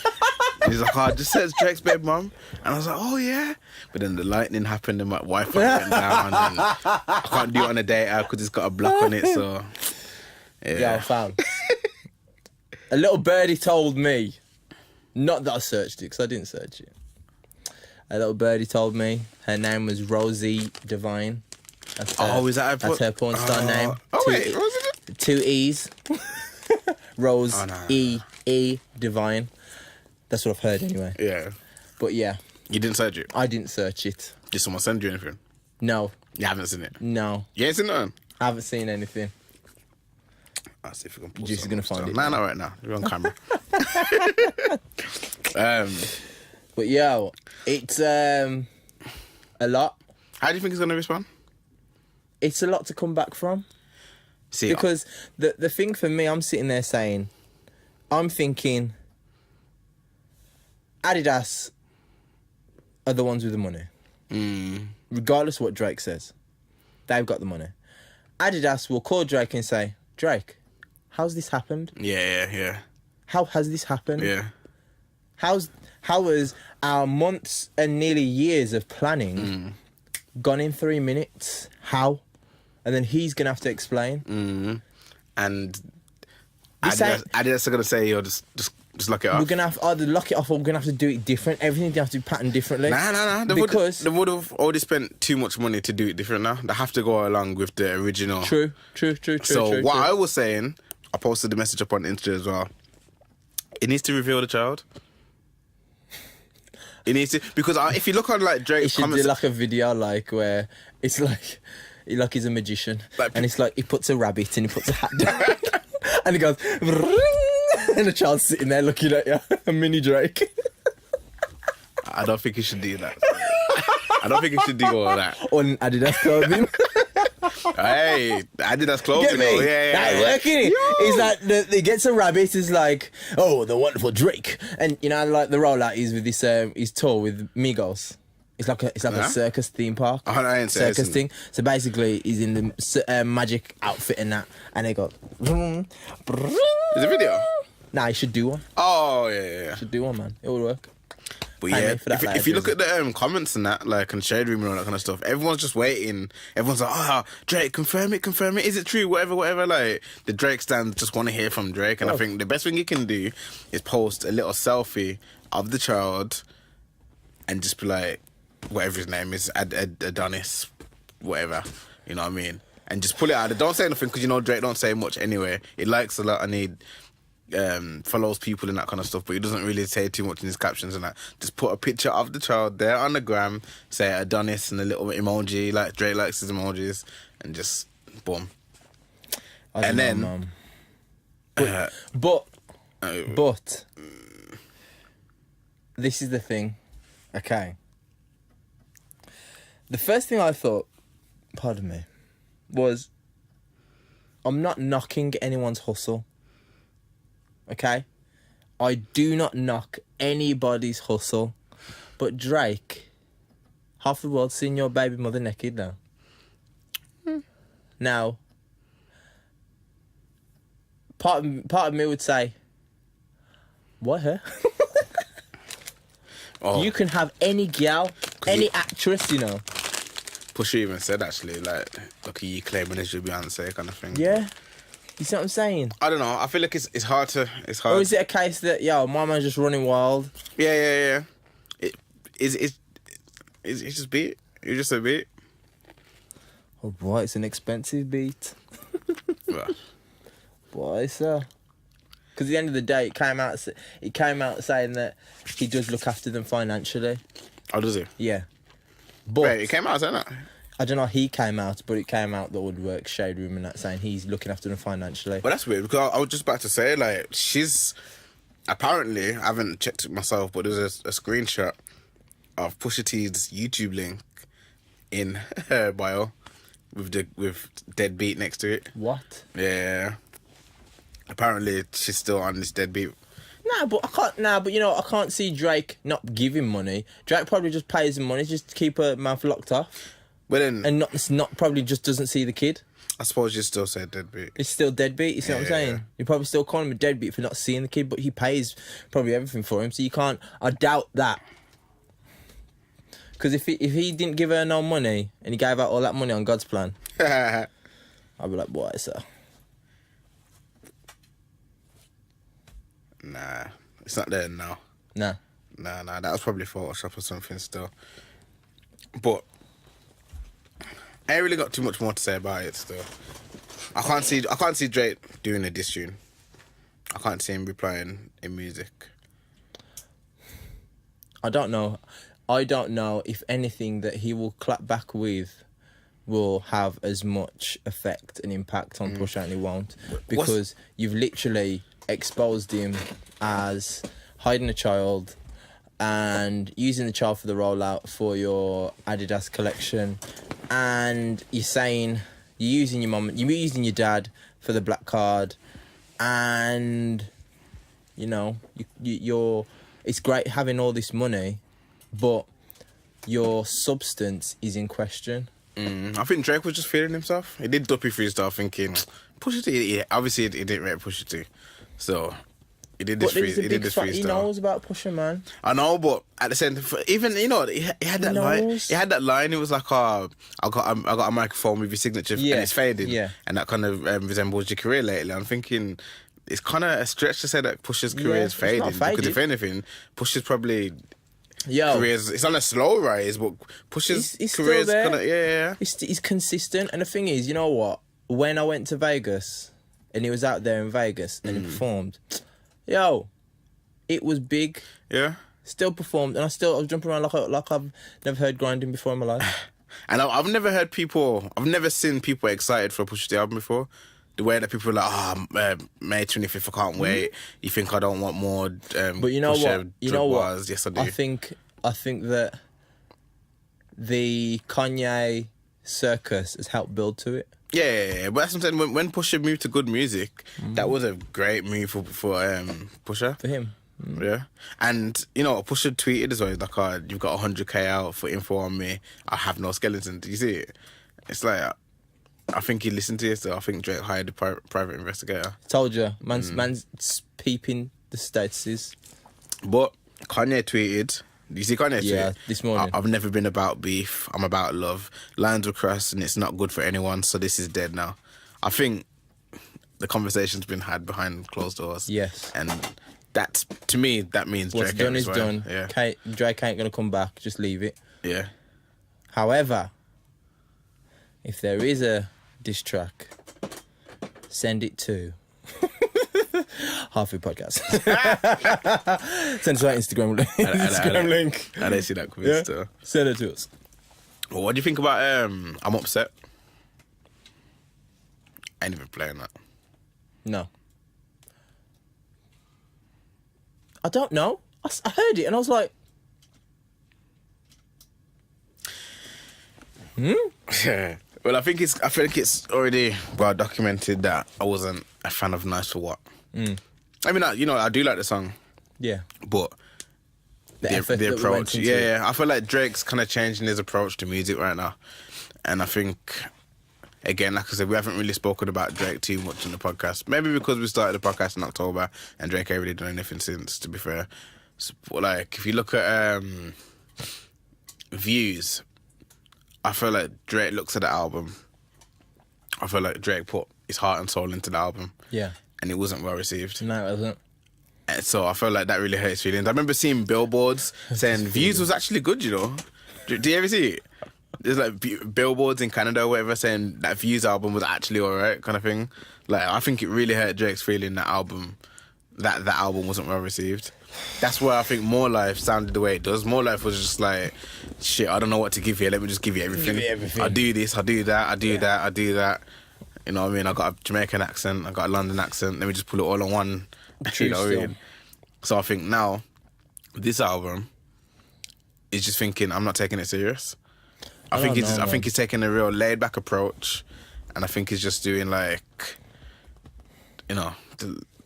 He's like, just search Drake's baby mum. And I was like, oh, yeah. But then the lightning happened and my Wi-Fi went down. And I can't do it on a data because it's got a block on it, so... Yeah, fam. A little birdie told me, not that I searched it, because I didn't search it. A little birdie told me her name was Rosie Devine. That's her porn star name. Oh, wait, Rosie? 2 E's. Rose E Devine. That's what I've heard anyway. Yeah. But yeah. You didn't search it? I didn't search it. Did someone send you anything? No. You haven't seen it? No. You ain't seen nothing? I haven't seen anything. I'll see if we can pull Juice is going to find it. Nah, not right now. You're on camera. But yo, it's a lot. How do you think he's going to respond? It's a lot to come back from. See, because the thing for me, I'm sitting there saying, I'm thinking, Adidas are the ones with the money. Regardless of what Drake says. They've got the money. Adidas will call Drake and say, Drake, how's this happened? Yeah. How has this happened? Yeah. How has our months and nearly years of planning gone in 3 minutes? How? And then he's going to have to explain. And Adidas are going to say, yo, just lock it off. We're going to have to either lock it off or we're going to have to do it different. Everything's going to have to be patterned differently. Nah. They would have already spent too much money to do it different now. They have to go along with the original. True. So what I was saying, I posted the message up on Insta as well. It needs to reveal the child. It needs to, because if you look on like Drake's should comments, do like a video like where it's like he's a magician, and it's like he puts a rabbit and he puts a hat down and he goes and the child's sitting there looking at you, a mini Drake. I don't think you should do that. I don't think you should do all that. On Adidas clothing. Hey, Adidas clothing. Get me? Oh, yeah. That's working. It's like he gets a rabbit. It's like, oh, the wonderful Drake, and you know, like the rollout is with this his tour with Migos. It's like a circus theme park. I ain't circus thing. So basically, he's in the magic outfit and that, and they go. Is it a video? Nah, you should do one. Oh yeah. Should do one, man. It will work. But yeah, if you look at the comments and that, like, and Shade Room and all that kind of stuff, everyone's just waiting. Everyone's like, Drake, confirm it. Is it true? Whatever. Like, the Drake stands just want to hear from Drake. And I think the best thing you can do is post a little selfie of the child and just be like, whatever his name is, Adonis, whatever. You know what I mean? And just pull it out. Don't say nothing because, you know, Drake don't say much anyway. He likes a lot and he follows people and that kind of stuff, but he doesn't really say too much in his captions and that. Just put a picture of the child there on the gram, say Adonis and a little emoji, like Drake likes his emojis, and just boom. But this is the thing. Okay. The first thing I thought, pardon me, was I'm not knocking anyone's hustle. Okay? I do not knock anybody's hustle. But Drake, half the world's seen your baby mother naked now. Now, part of me would say, what her? Oh, You can have any gal, any actress, you know. Pusha even said actually, like, look at you claiming it's your Beyonce kind of thing. Yeah. You see what I'm saying? I don't know. I feel like it's hard to. It's hard. Or is it a case that, yo, my man's just running wild? Yeah. It's just beat. It's just a beat. Oh, boy, it's an expensive beat. Well, Boy, sir. Because at the end of the day, it came out saying that he does look after them financially. how does it? Yeah. But Wait, it came out, isn't it? I don't know how he came out, but it came out the Woodwork Shade Room and that saying he's looking after them financially. But that's weird because I was just about to say, like, she's apparently, I haven't checked it myself, but there's a screenshot of Pusha T's YouTube link in her bio with Deadbeat next to it. What? Yeah. Apparently, she's still on this Deadbeat. But you know, I can't see Drake not giving money. Drake probably just pays him money just to keep her mouth locked off. But then, And not probably just doesn't see the kid. I suppose you still say Deadbeat. It's still deadbeat, you see what I'm saying? Yeah. You probably still call him a deadbeat for not seeing the kid, but he pays probably everything for him, so you can't... I doubt that. Because if he didn't give her no money, and he gave out all that money on God's plan, I'd be like, boy, sir. Nah, it's not there now. Nah. Nah, that was probably Photoshop or something still. But I ain't really got too much more to say about it still. I can't see Drake doing a diss tune. I can't see him replying in music. I don't know if anything that he will clap back with will have as much effect and impact on Pusha, and he won't. Because you've literally exposed him as hiding a child and using the child for the rollout for your Adidas collection, and you're saying you're using your mum, you're using your dad for the black card, and you know you're it's great having all this money, but your substance is in question. I think Drake was just feeling himself. He did Duppy freestyle thinking, Pusha T, obviously he didn't rate Pusha T. So he did this freestyle. He knows about Pusha, man. I know, but at the same time, even he had that line. He had that line. It was like, I got a microphone with your signature, and it's fading. Yeah. And that kind of resembles your career lately. I'm thinking it's kind of a stretch to say that Pusha's career is fading. It's not faded. Because if anything, Pusha's probably Yo, careers. It's on a slow rise, but Pusha's he's career is still there. kind of yeah. He's consistent, and the thing is, you know what? When I went to Vegas, and he was out there in Vegas, and he performed, yo, it was big. Yeah. Still performed, and I was jumping around like I've never heard grinding before in my life. And I've never seen people excited for a Pusha T album before. The way that people are like, May 25th, I can't wait. You think I don't want more? But you know Pusha what? You know what? bars? Yes, I do. I think that the Kanye circus has helped build to it. Yeah. But that's what I'm saying. When Pusha moved to good music, that was a great move for Pusha. For him. Yeah. And, you know, Pusha tweeted as well, like, you've got 100k out for info on me. I have no skeleton. Do you see it? It's like, I think he listened to it, so I think Drake hired a private investigator. Told you, man's peeping the statuses. But Kanye tweeted, do you see Kanye tweet? Yeah, this morning. I've never been about beef. I'm about love. Lines were crossed and it's not good for anyone, so this is dead now. I think the conversation's been had behind closed doors. Yes. And that's, to me, that means What's Drake done ain't is his done. way. Yeah. Drake ain't going to come back. Just leave it. Yeah. However, if there is a diss track, send it to Hardfood Podcast. Send it to our Instagram link. I didn't see that quiz still. Send it to us. Well, what do you think about I'm Upset? I ain't even playing that. No. I don't know. I heard it and I was like, Yeah. Well, I think it's already well documented that I wasn't a fan of Nice for What. I mean, I do like the song, yeah. but The effort the that we approach, went into it. I feel like Drake's kind of changing his approach to music right now, and I think again, like I said, we haven't really spoken about Drake too much on the podcast. Maybe because we started the podcast in October and Drake ain't really done anything since, to be fair. So, like, if you look at views, I feel like Drake looks at the album. I feel like Drake put his heart and soul into the album. Yeah. And it wasn't well received. No, it wasn't. And so I feel like that really hurt his feelings. I remember seeing billboards saying views was actually good, you know. Do you ever see it? There's like billboards in Canada or whatever saying that Views album was actually alright, kind of thing. Like, I think it really hurt Drake's feeling that that album wasn't well received. That's where I think More Life sounded the way it does. More Life was just like, shit, I don't know what to give you. Let me just give you everything. Give you everything. I do this, I do that, I do that, I do that. You know what I mean? I got a Jamaican accent, I got a London accent. Let me just pull it all on one. You know what I mean? So I think now, this album is just thinking, I'm not taking it serious. I think he's taking a real laid back approach, and I think he's just doing like, you know,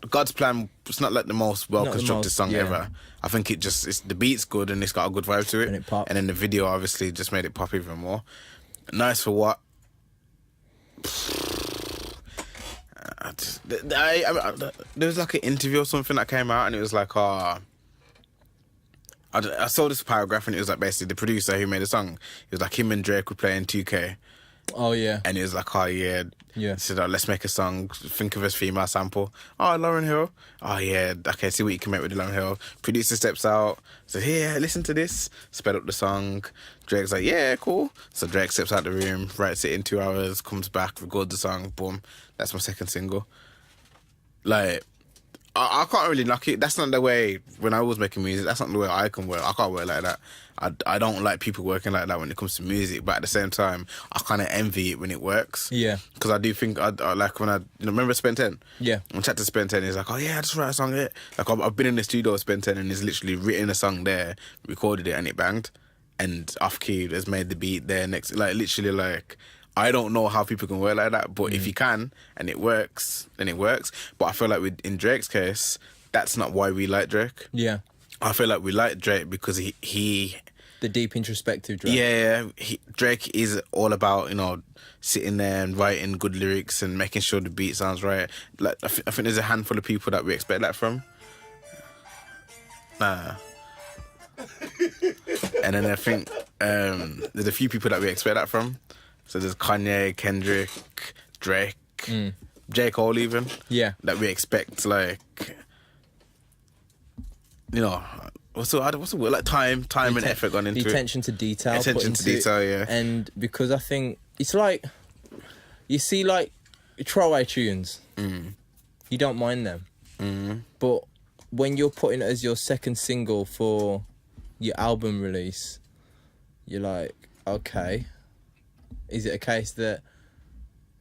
God's Plan. It's not like the most well constructed song ever. I think the beat's good and it's got a good vibe to it, and it popped. And then the video obviously just made it pop even more. Nice for what? There was like an interview or something that came out, and it was like, I saw this paragraph, and it was like basically the producer who made the song. It was like him and Drake were playing 2K. Oh yeah. And it was like, oh yeah. He said, let's make a song. Think of a female sample. Oh, Lauryn Hill. Oh yeah. Okay, see what you can make with Lauryn Hill. Producer steps out. Said, here, listen to this. Sped up the song. Drake's like, yeah, cool. So Drake steps out the room, writes it in 2 hours, comes back, records the song. Boom. That's my second single. Like, I can't really knock it. That's not the way, when I was making music, that's not the way I can work. I can't work like that. I don't like people working like that when it comes to music, but at the same time, I kind of envy it when it works. Yeah. Because I do think, I like when remember Spend 10? Yeah. I chat to Spend 10, he's like, oh yeah, I just write a song here. Like, I've been in the studio with Spend 10 and he's literally written a song there, recorded it, and it banged. And Off Key has made the beat there next, like, literally, like, I don't know how people can work like that, but if you can and it works, then it works. But I feel like in Drake's case, that's not why we like Drake. Yeah. I feel like we like Drake because he the deep introspective Drake. Yeah, Drake is all about, you know, sitting there and writing good lyrics and making sure the beat sounds right. Like I think there's a handful of people that we expect that from. Nah. And then I think there's a few people that we expect that from. So there's Kanye, Kendrick, Drake, J. Cole even. Yeah. That we expect, like, you know, what's the word? Like time and effort gone into it. Attention to detail. Attention to detail, yeah. And because I think, it's like, you see, like, throwaway tunes. You don't mind them. But when you're putting it as your second single for your album release, you're like, okay, is it a case that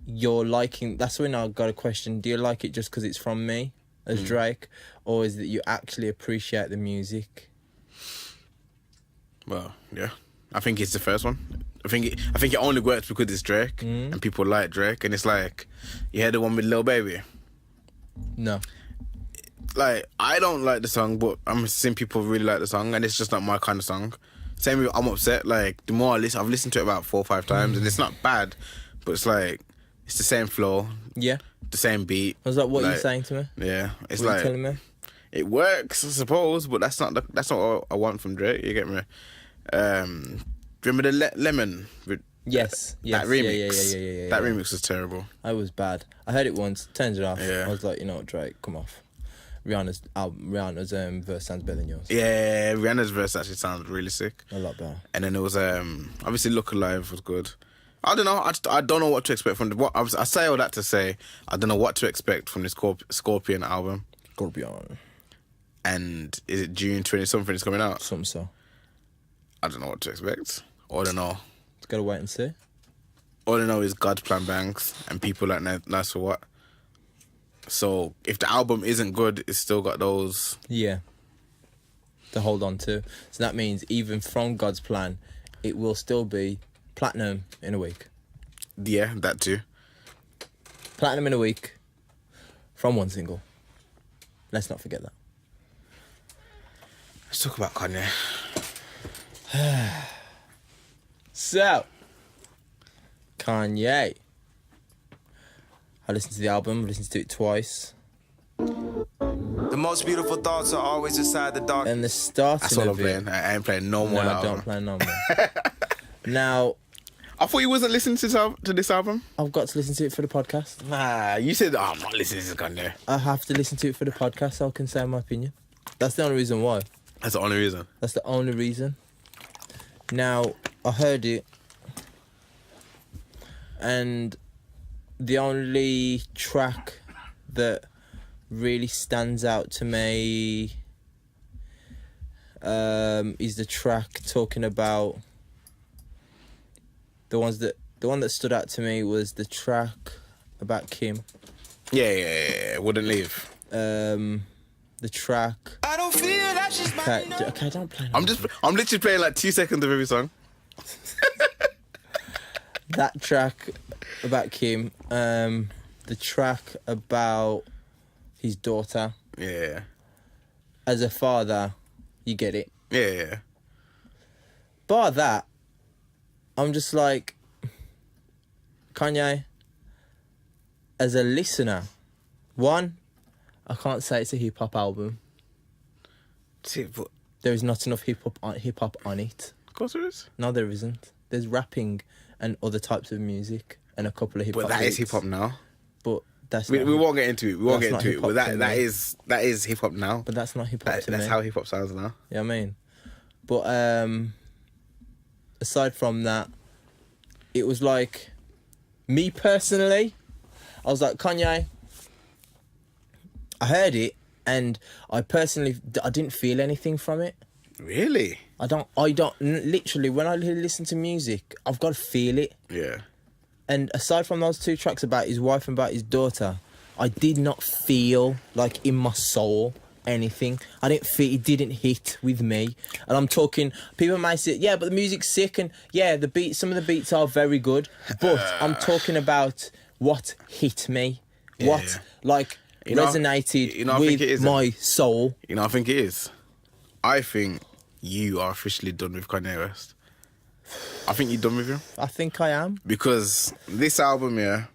you're liking... That's when I got a question. Do you like it just because it's from me as Drake? Or is it that you actually appreciate the music? Well, yeah. I think it's the first one. I think it only works because it's Drake and people like Drake. And it's like, you heard the one with Lil Baby? No. Like, I don't like the song, but I'm seeing people really like the song, and it's just not my kind of song. Same with I'm Upset. Like, the more I listen, I've listened to it about 4 or 5 times, and it's not bad, but it's like, it's the same flow. Yeah. The same beat. Was that what you're saying to me? Yeah. It's what like, you telling me? It works, I suppose, but that's not what I want from Drake. You get me? Remember the Lemon? Yes. That remix. Yeah. That remix was terrible. I was bad. I heard it once, turned it off. Yeah. I was like, you know what, Drake, come off. Rihanna's verse sounds better than yours. Yeah, Rihanna's verse actually sounds really sick. A lot better. And then there was obviously Look Alive was good. I don't know. I don't know what to expect from I say all that to say I don't know what to expect from this Scorpion album. Scorpion. And is it June 20 something it's coming out? Something so. I don't know what to expect. All I know. Just gotta wait and see. All I know is God's Plan bangs and people like Nice for What. So if the album isn't good, it's still got those. Yeah. To hold on to. So that means even from God's Plan, it will still be platinum in a week. Yeah, that too. Platinum in a week from one single. Let's not forget that. Let's talk about Kanye. So, Kanye. I listened to the album. I listened to it twice. The most beautiful thoughts are always inside the dark. And the starting That's all I'm of it. playing. I ain't playing no more. No, now. don't play no more. Now, I thought you wasn't listening to this album. I've got to listen to it for the podcast. Nah, you said, I'm not listening to this Kanye. I have to listen to it for the podcast so I can say my opinion. That's the only reason why. That's the only reason. That's the only reason. Now, I heard it, and the only track that really stands out to me is the track talking about the one that stood out to me was the track about Kim. Yeah. Wouldn't leave. The track. I don't feel that she's Okay, don't play. No. I'm literally playing like 2 seconds of every song. That track about Kim. The track about his daughter. Yeah. As a father, you get it. Yeah. Bar that, I'm just like, Kanye, as a listener, one, I can't say it's a hip hop album. See, but There is not enough hip hop on it. of course there is. No, there isn't. There's rapping and other types of music and a couple of hip hop. But that is hip hop now. But that's We not, won't get into it. We won't That's get not into it. hip-hop But to that me. is hip hop now. But that's not hip hop to That's me. how hip hop sounds now. You know what I mean? But aside from that, it was like, me personally, I was like, Kanye, I heard it and I didn't feel anything from it. Really? I don't, literally, when I listen to music, I've got to feel it. Yeah. And aside from those two tracks about his wife and about his daughter, I did not feel like in my soul anything. I didn't feel, it didn't hit with me. And I'm talking, people might say, yeah, but the music's sick and yeah, some of the beats are very good. But I'm talking about what hit me, what like resonated I think it with is, my soul. You know, I think it is. I think you are officially done with Kanye West. I think you're done with him. I think I am. Because this album, yeah.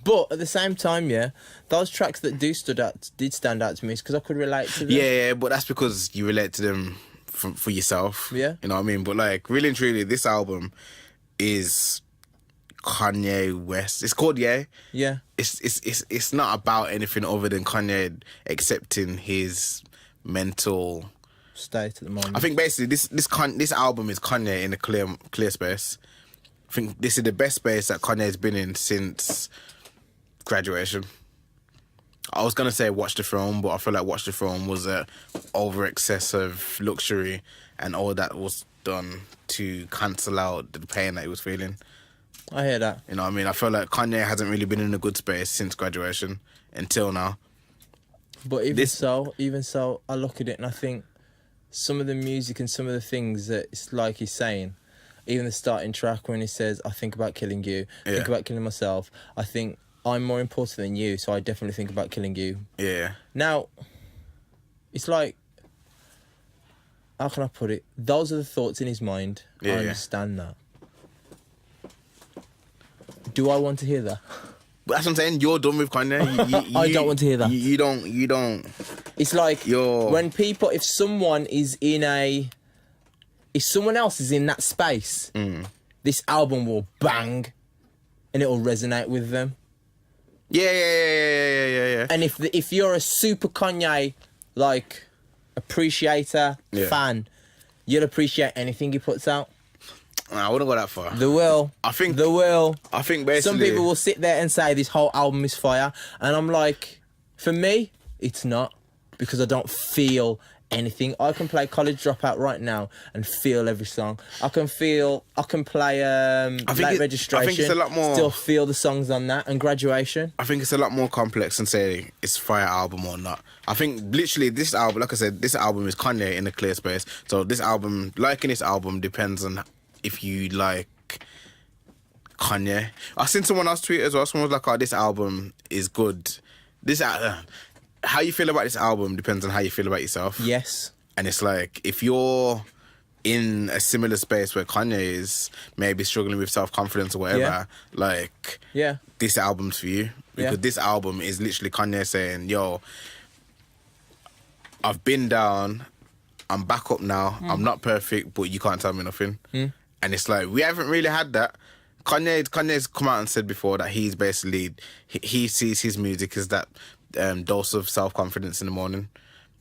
But at the same time, yeah, those tracks that did stand out to me is because I could relate to them. Yeah, but that's because you relate to them for yourself. Yeah. You know what I mean? But like, really and truly, this album is Kanye West. It's called Yeah. Yeah. It's not about anything other than Kanye accepting his mental State at the moment. I think basically this album is Kanye in a clear space. I think this is the best space that Kanye's been in since Graduation. I was gonna say Watch the Throne, but I feel like Watch the Throne was a over excessive luxury, and all that was done to cancel out the pain that he was feeling. I hear that. You know what I mean? I feel like Kanye hasn't really been in a good space since Graduation until now. But even so, I look at it and I think some of the music and some of the things that it's like he's saying, even the starting track when he says, I think about killing you, I think about killing myself, I think I'm more important than you, so I definitely think about killing you. Yeah. Now, it's like, how can I put it? Those are the thoughts in his mind. Yeah, I understand that. Do I want to hear that? But that's what I'm saying. You're done with Kanye. I don't want to hear that. You don't. It's like when people, if someone else is in that space, this album will bang, and it will resonate with them. Yeah. And if you're a super Kanye like appreciator fan, you'll appreciate anything he puts out. I wouldn't go that far. I think basically some people will sit there and say this whole album is fire, and I'm like, for me, it's not, because I don't feel anything. I can play College Dropout right now and feel every song. I can play Late Registration. I think it's a lot more. Still feel the songs on that, and Graduation. I think it's a lot more complex than say it's fire album or not. I think literally this album, like I said, this album is Kanye in a clear space. So this album, liking this album depends on if you like Kanye. I seen someone else tweet as well. Someone was like, "Oh, this album is good." How you feel about this album depends on how you feel about yourself. Yes. And it's like, if you're in a similar space where Kanye is maybe struggling with self-confidence or whatever, Yeah. like, Yeah. this album's for you. Because Yeah. this album is literally Kanye saying, yo, I've been down, I'm back up now, I'm not perfect, but you can't tell me nothing. And it's like, we haven't really had that. Kanye's come out and said before that he's basically, he sees his music as that dose of self-confidence in the morning.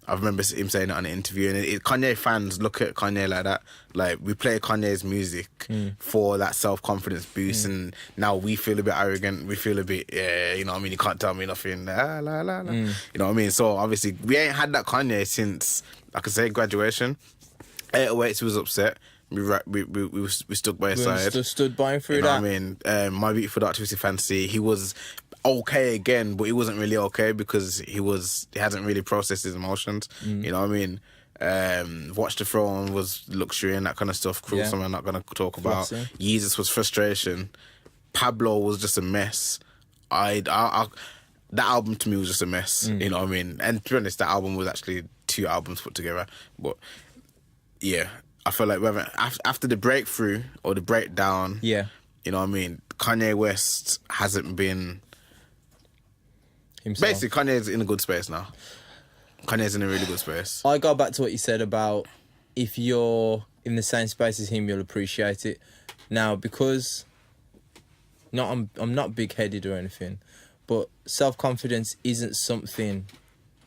I remember him saying it on an interview, and Kanye fans look at Kanye like that. Like, we play Kanye's music for that self-confidence boost, and now we feel a bit arrogant. We feel a bit, you know what I mean? You can't tell me nothing. La, la, la, la. You know what I mean? So, obviously, we ain't had that Kanye since, I could say, graduation. 808s was upset. We stuck by his side. Stood by him through You know that. what I mean? My Beautiful Dark Twisted Fantasy, he was okay again, but he wasn't really okay because he hasn't really processed his emotions. You know what I mean? Watch the Throne was luxury and that kind of stuff. Cruel Summer I'm not gonna talk about. Flossing. Yeezus was frustration. Pablo was just a mess. That album to me was just a mess. You know what I mean? And to be honest, that album was actually 2 albums put together. But yeah, I feel like after the breakthrough or the breakdown, Yeah. you know what I mean? Kanye West hasn't been. Himself. Basically, Kanye's in a good space now. Kanye's in a really good space. I go back to what you said about if you're in the same space as him, you'll appreciate it. Now, because I'm not big-headed or anything, but self-confidence isn't something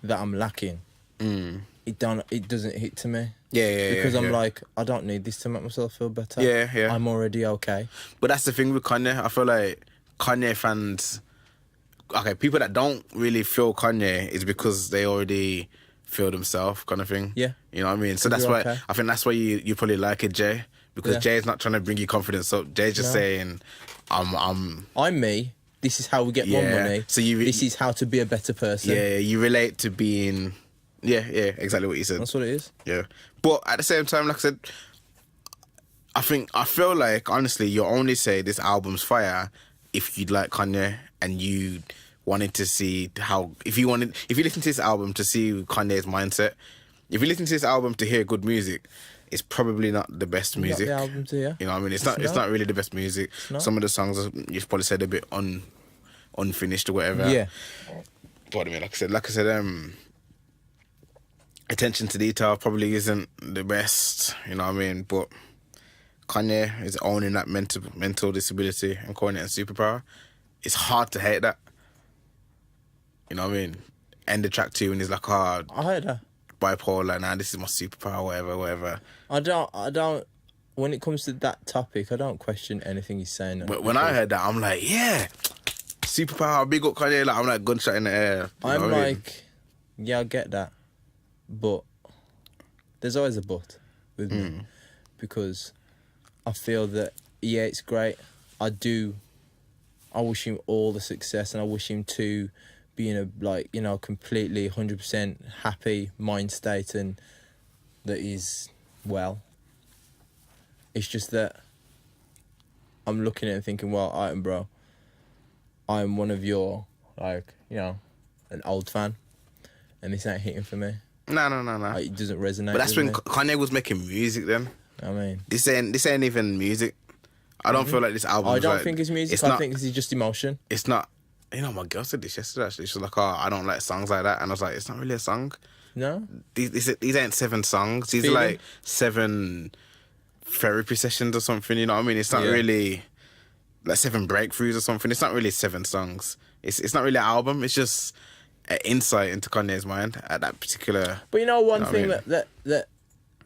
that I'm lacking. It doesn't hit to me. Yeah, Because I'm yeah. like, I don't need this to make myself feel better. Yeah. I'm already okay. But that's the thing with Kanye. I feel like Kanye fans, okay, people that don't really feel Kanye is because they already feel themselves, kind of thing. Yeah. You know what I mean? So Because that's you're why okay. I think that's why you probably like it, Jay, because Yeah. Jay's not trying to bring you confidence up. Jay's just No. saying, I'm I'm me. This is how we get more Yeah. money. So this is how to be a better person. yeah, you relate to being, yeah, exactly what you said. That's what it is. Yeah. But at the same time, like I said, I feel like, honestly, you only say this album's fire if you like Kanye and you wanted to see if you listen to this album to see Kanye's mindset, if you listen to this album to hear good music, it's probably not the best music. the album to hear. You know what I mean? It's not really the best music. not. Some of the songs, you've probably said a bit unfinished or whatever. Yeah. What I mean, like I said, attention to detail probably isn't the best, you know what I mean? But Kanye is owning that mental disability and calling it a superpower. It's hard to hate that. You know what I mean? End the track 2 and he's like, oh, I heard that. bipolar, nah, this is my superpower, whatever. I don't. When it comes to that topic, I don't question anything he's saying. But when I heard that, I'm like, yeah, superpower, big up Kanye. Like, I'm like gunshot in the air. You know I'm what I mean? like, yeah, I get that, but there's always a but with me because I feel that it's great. I wish him all the success, and I wish him to be in a completely 100% happy mind state and that he's well. It's just that I'm looking at it and thinking, well, alright, bro, I'm one of your, an old fan, and this ain't hitting for me. No. Like, it doesn't resonate. But that's with when me. Kanye was making music then. I mean, This ain't even music. I don't feel like this album. I don't think it's music. I think it's just emotion. It's not. You know, my girl said this yesterday. Actually, she was like, "Oh, I don't like songs like that," and I was like, "It's not really a song. No, These ain't 7 songs. These are Feeling. like 7 therapy sessions or something. You know what I mean? It's not Yeah. really like 7 breakthroughs or something. It's not really 7 songs. It's not really an album. It's just an insight into Kanye's mind at that particular. but you know one You know thing what I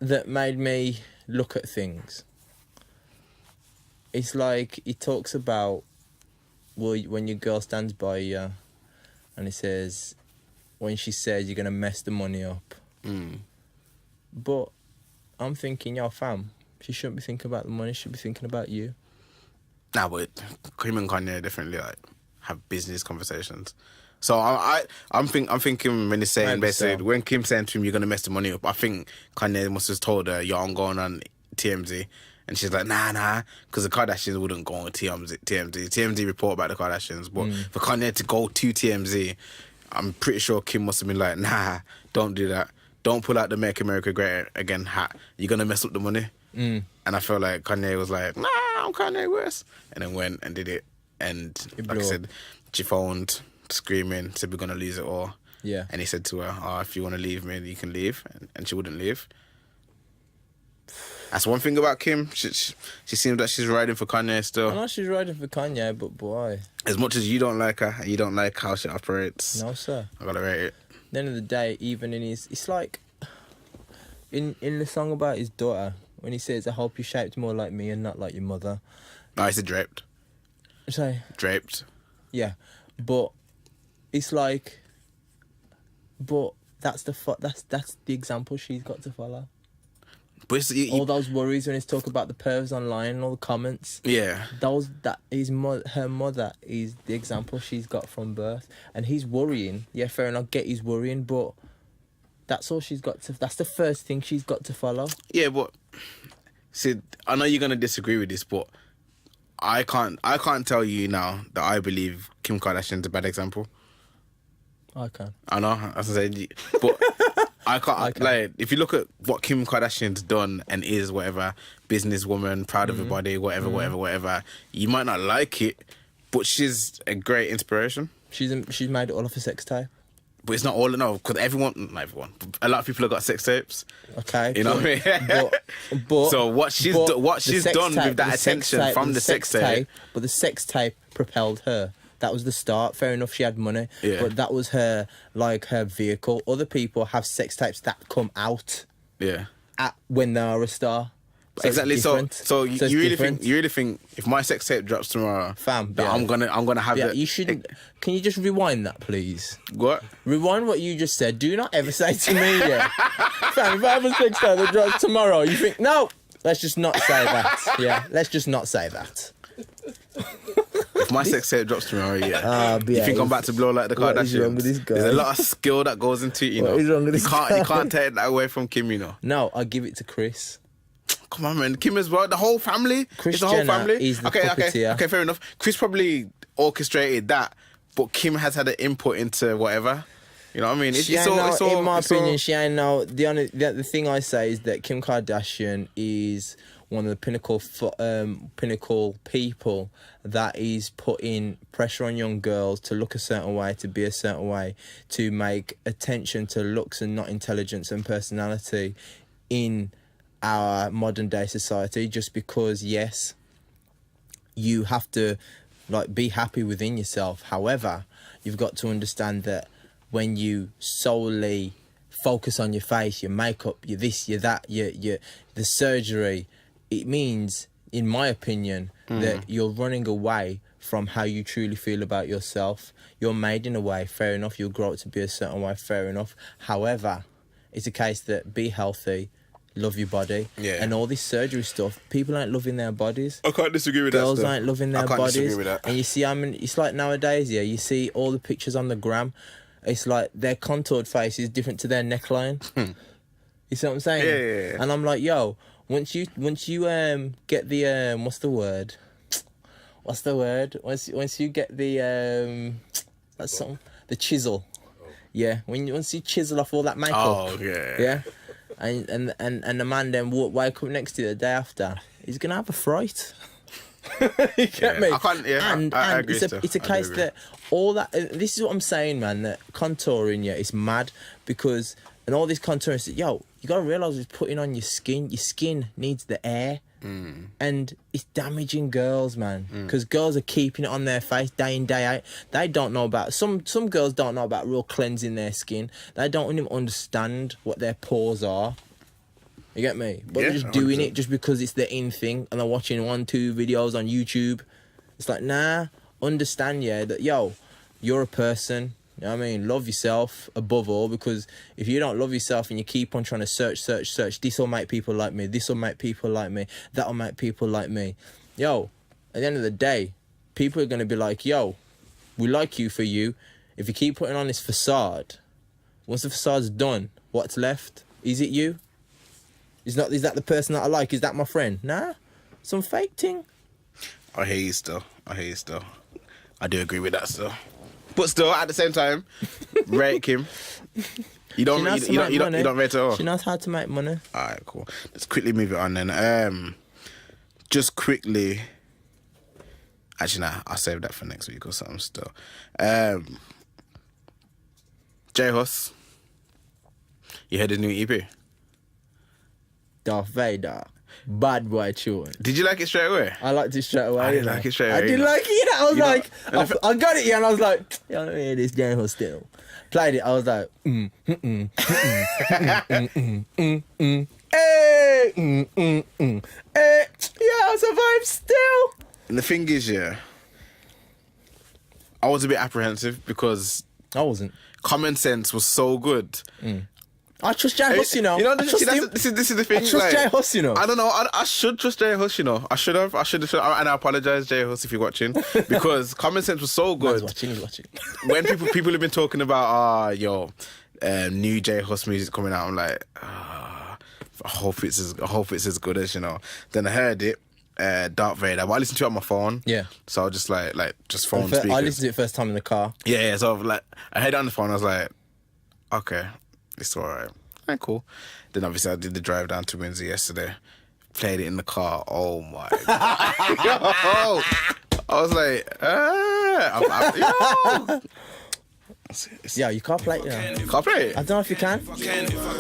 that made me look at things. It's like he talks about, well, when your girl stands by you, and he says, when she says you're gonna mess the money up. But I'm thinking, yo, fam, she shouldn't be thinking about the money. She should be thinking about you. Nah, but him and Kanye definitely like have business conversations. So I'm thinking when he's saying Maybe basically so. when Kim's saying to him you're gonna mess the money up, I think Kanye must have told her, yo, I'm going on TMZ, and she's like, nah, because the Kardashians wouldn't go on TMZ. TMZ report about the Kardashians, but for Kanye to go to TMZ, I'm pretty sure Kim must have been like, nah, don't do that. Don't pull out the Make America Great Again hat. You're gonna mess up the money. And I felt like Kanye was like, nah, I'm Kanye West. And then went and did it. And like I said, she phoned screaming, said we're going to lose it all. Yeah. And he said to her, oh, if you want to leave me, you can leave. And she wouldn't leave. That's one thing about Kim. She seems like she's riding for Kanye still. I know she's riding for Kanye, but boy. As much as you don't like her, and you don't like how she operates. No, sir. I gotta rate it. At the end of the day, even in his... It's like... In the song about his daughter, when he says, I hope you shaped more like me and not like your mother. No, he said draped. Sorry? Draped. Yeah. But it's like... But that's the example she's got to follow. But it's, All those worries when he's talking about the pervs online and all the comments. Yeah. Her mother is the example she's got from birth, and he's worrying. Yeah, fair enough. Get he's worrying, but that's all she's got to. That's the first thing she's got to follow. Yeah, but see, I know you're gonna disagree with this, but I can't tell you now that I believe Kim Kardashian's a bad example. I can. I know, as I said, but I can't. Like, if you look at what Kim Kardashian's done and is, whatever, businesswoman, proud of her body, whatever, you might not like it, but she's a great inspiration. She's made it all off a sex tape. But it's not all, no, because not everyone, a lot of people have got sex tapes. Okay. You know what I mean? But so what she's done with that attention from the sex tape. But the sex tape propelled her. That was the start. Fair enough, she had money. Yeah. But that was her vehicle. Other people have sex tapes that come out when they are a star. So exactly. So you really think if my sex tape drops tomorrow, fam, that I'm gonna have it. You shouldn't. Can you just rewind that, please? What? Rewind what you just said. Do not ever say to me, fam, if I have a sex tape that drops tomorrow, you think no? Let's just not say that. Yeah, let's just not say that. If my sex tape drops tomorrow, you yeah, think I'm about to blow like the Kardashians? What is wrong with this guy? There's a lot of skill that goes into it, you know. What is wrong with this guy? You can't take that away from Kim, you know. No, I give it to Chris. Come on, man. Kim as well. The whole family. Chris it's the whole Jenner family. is the puppeteer. Okay, fair enough. Chris probably orchestrated that, but Kim has had an input into whatever. You know what I mean? In my opinion, she ain't no. The thing I say is that Kim Kardashian is one of the pinnacle people that is putting pressure on young girls to look a certain way, to be a certain way, to make attention to looks and not intelligence and personality in our modern day society. Just because, yes, you have to be happy within yourself. However, you've got to understand that when you solely focus on your face, your makeup, your this, your that, your the surgery, it means, in my opinion, that you're running away from how you truly feel about yourself. You're made in a way, fair enough, you'll grow up to be a certain way, fair enough. However, it's a case that be healthy, love your body, and all this surgery stuff, people ain't loving their bodies. I can't disagree with Girls that. Girls ain't loving their bodies. And you see, it's like nowadays, you see all the pictures on the gram, it's like their contoured face is different to their neckline. You see what I'm saying? Yeah. And I'm like, yo, once you get the what's the word? Once you get the that's something, the chisel. Yeah, once you chisel off all that makeup. Oh yeah. Yeah. And the man then wake up next to you the day after, he's gonna have a fright. You get me? I can't. Yeah, I agree. It's a case that all that. This is what I'm saying, man. That contouring, it's mad because and all this contouring. Yo, you gotta realize it's putting on your skin. Your skin needs the air, and it's damaging girls, man. Because girls are keeping it on their face day in day out. They don't know about some girls don't know about real cleansing their skin. They don't even understand what their pores are. You get me? But they're just doing 100%. It just because it's the in thing and they're watching 1-2 videos on YouTube. It's like, nah, understand, that, you're a person. You know what I mean? Love yourself above all, because if you don't love yourself and you keep on trying to search, this will make people like me, this will make people like me, that will make people like me. At the end of the day, people are going to be like, we like you for you. If you keep putting on this facade, once the facade's done, what's left? Is it you? Is that the person that I like? Is that my friend? Nah, some fake thing. I hear you still. I do agree with that still. But still, at the same time, rate Kim. You don't She knows to make you money. don't rate it all. She knows how to make money. All right, cool. Let's quickly move it on then. Just quickly. Actually, nah, I'll save that for next week or something. Still, J Hus. You heard his new EP? Darth Vader. Bad boy tune. Did you like it straight away? I liked it straight away. I didn't like it straight away. I didn't like it. I was You know- like, and if- I got it, yeah, and I was like, yo, let me hear this J Hus still. Played it, I was like, hey, hey, yeah, I survived still. And the thing is, yeah, I was a bit apprehensive because I wasn't. Common Sense was so good. I trust J Hus, you know. You know, I trust him. this is the thing. I trust J Hus, you know. I don't know. I should trust J Hus. You know, I should have. And I apologize, J Hus, if you're watching, because Common Sense was so good. He's watching. When people have been talking about, new J Hus music coming out, I'm like, I hope it's as good as, you know. Then I heard it, Darth Vader, but I listened to it on my phone. Yeah. So I was just like just phone speakers. I listened to it first time in the car. Yeah. So I heard it on the phone. I was like, okay, it's all right. Alright, cool. Then obviously I did the drive down to Windsor yesterday. Played it in the car. Oh my god! Yo! I was like, yo! Yeah, you can't play it, you know. Can't play it. I don't know if you can. If I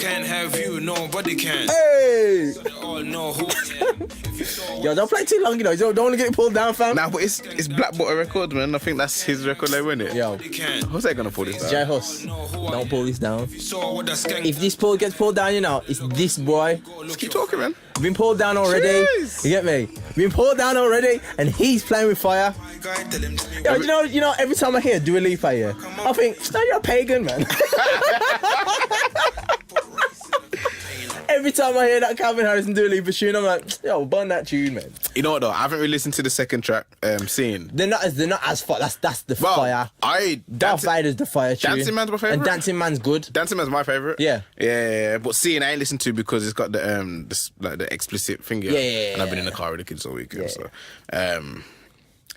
can't have you, nobody can. Hey! They all know who I am. If you saw Yo, don't play too long, you know. Don't want to get pulled down, fam. Nah, but it's Black Butter Records, man. I think that's his record label, isn't it? Yo, they can. Who's they gonna pull this down? J Hus, don't pull this down. You saw what that skank. If this pull gets pulled down, you know, it's this boy. Just keep talking, man. Been pulled down already. Jeez. You get me? Been pulled down already, and he's playing with fire. Guy, tell him to me. Yo, you know, every time I hear Dua Lipa here, I think, no, you're a pagan, man. Every time I hear that Calvin Harris and Dua Lipa tune, I'm like, yo, burn that tune, man. You know what though? I haven't really listened to the second track. Scene. They're not as fire. That's the Well, fire. Darth Vader's the fire tune. Dancing Man's my favourite. And Dancing Man's good. Dancing Man's my favorite. Yeah. Yeah. But Scene I ain't listened to because it's got the the explicit finger. Yeah. And I've been in the car with the kids all weekend. So, yeah,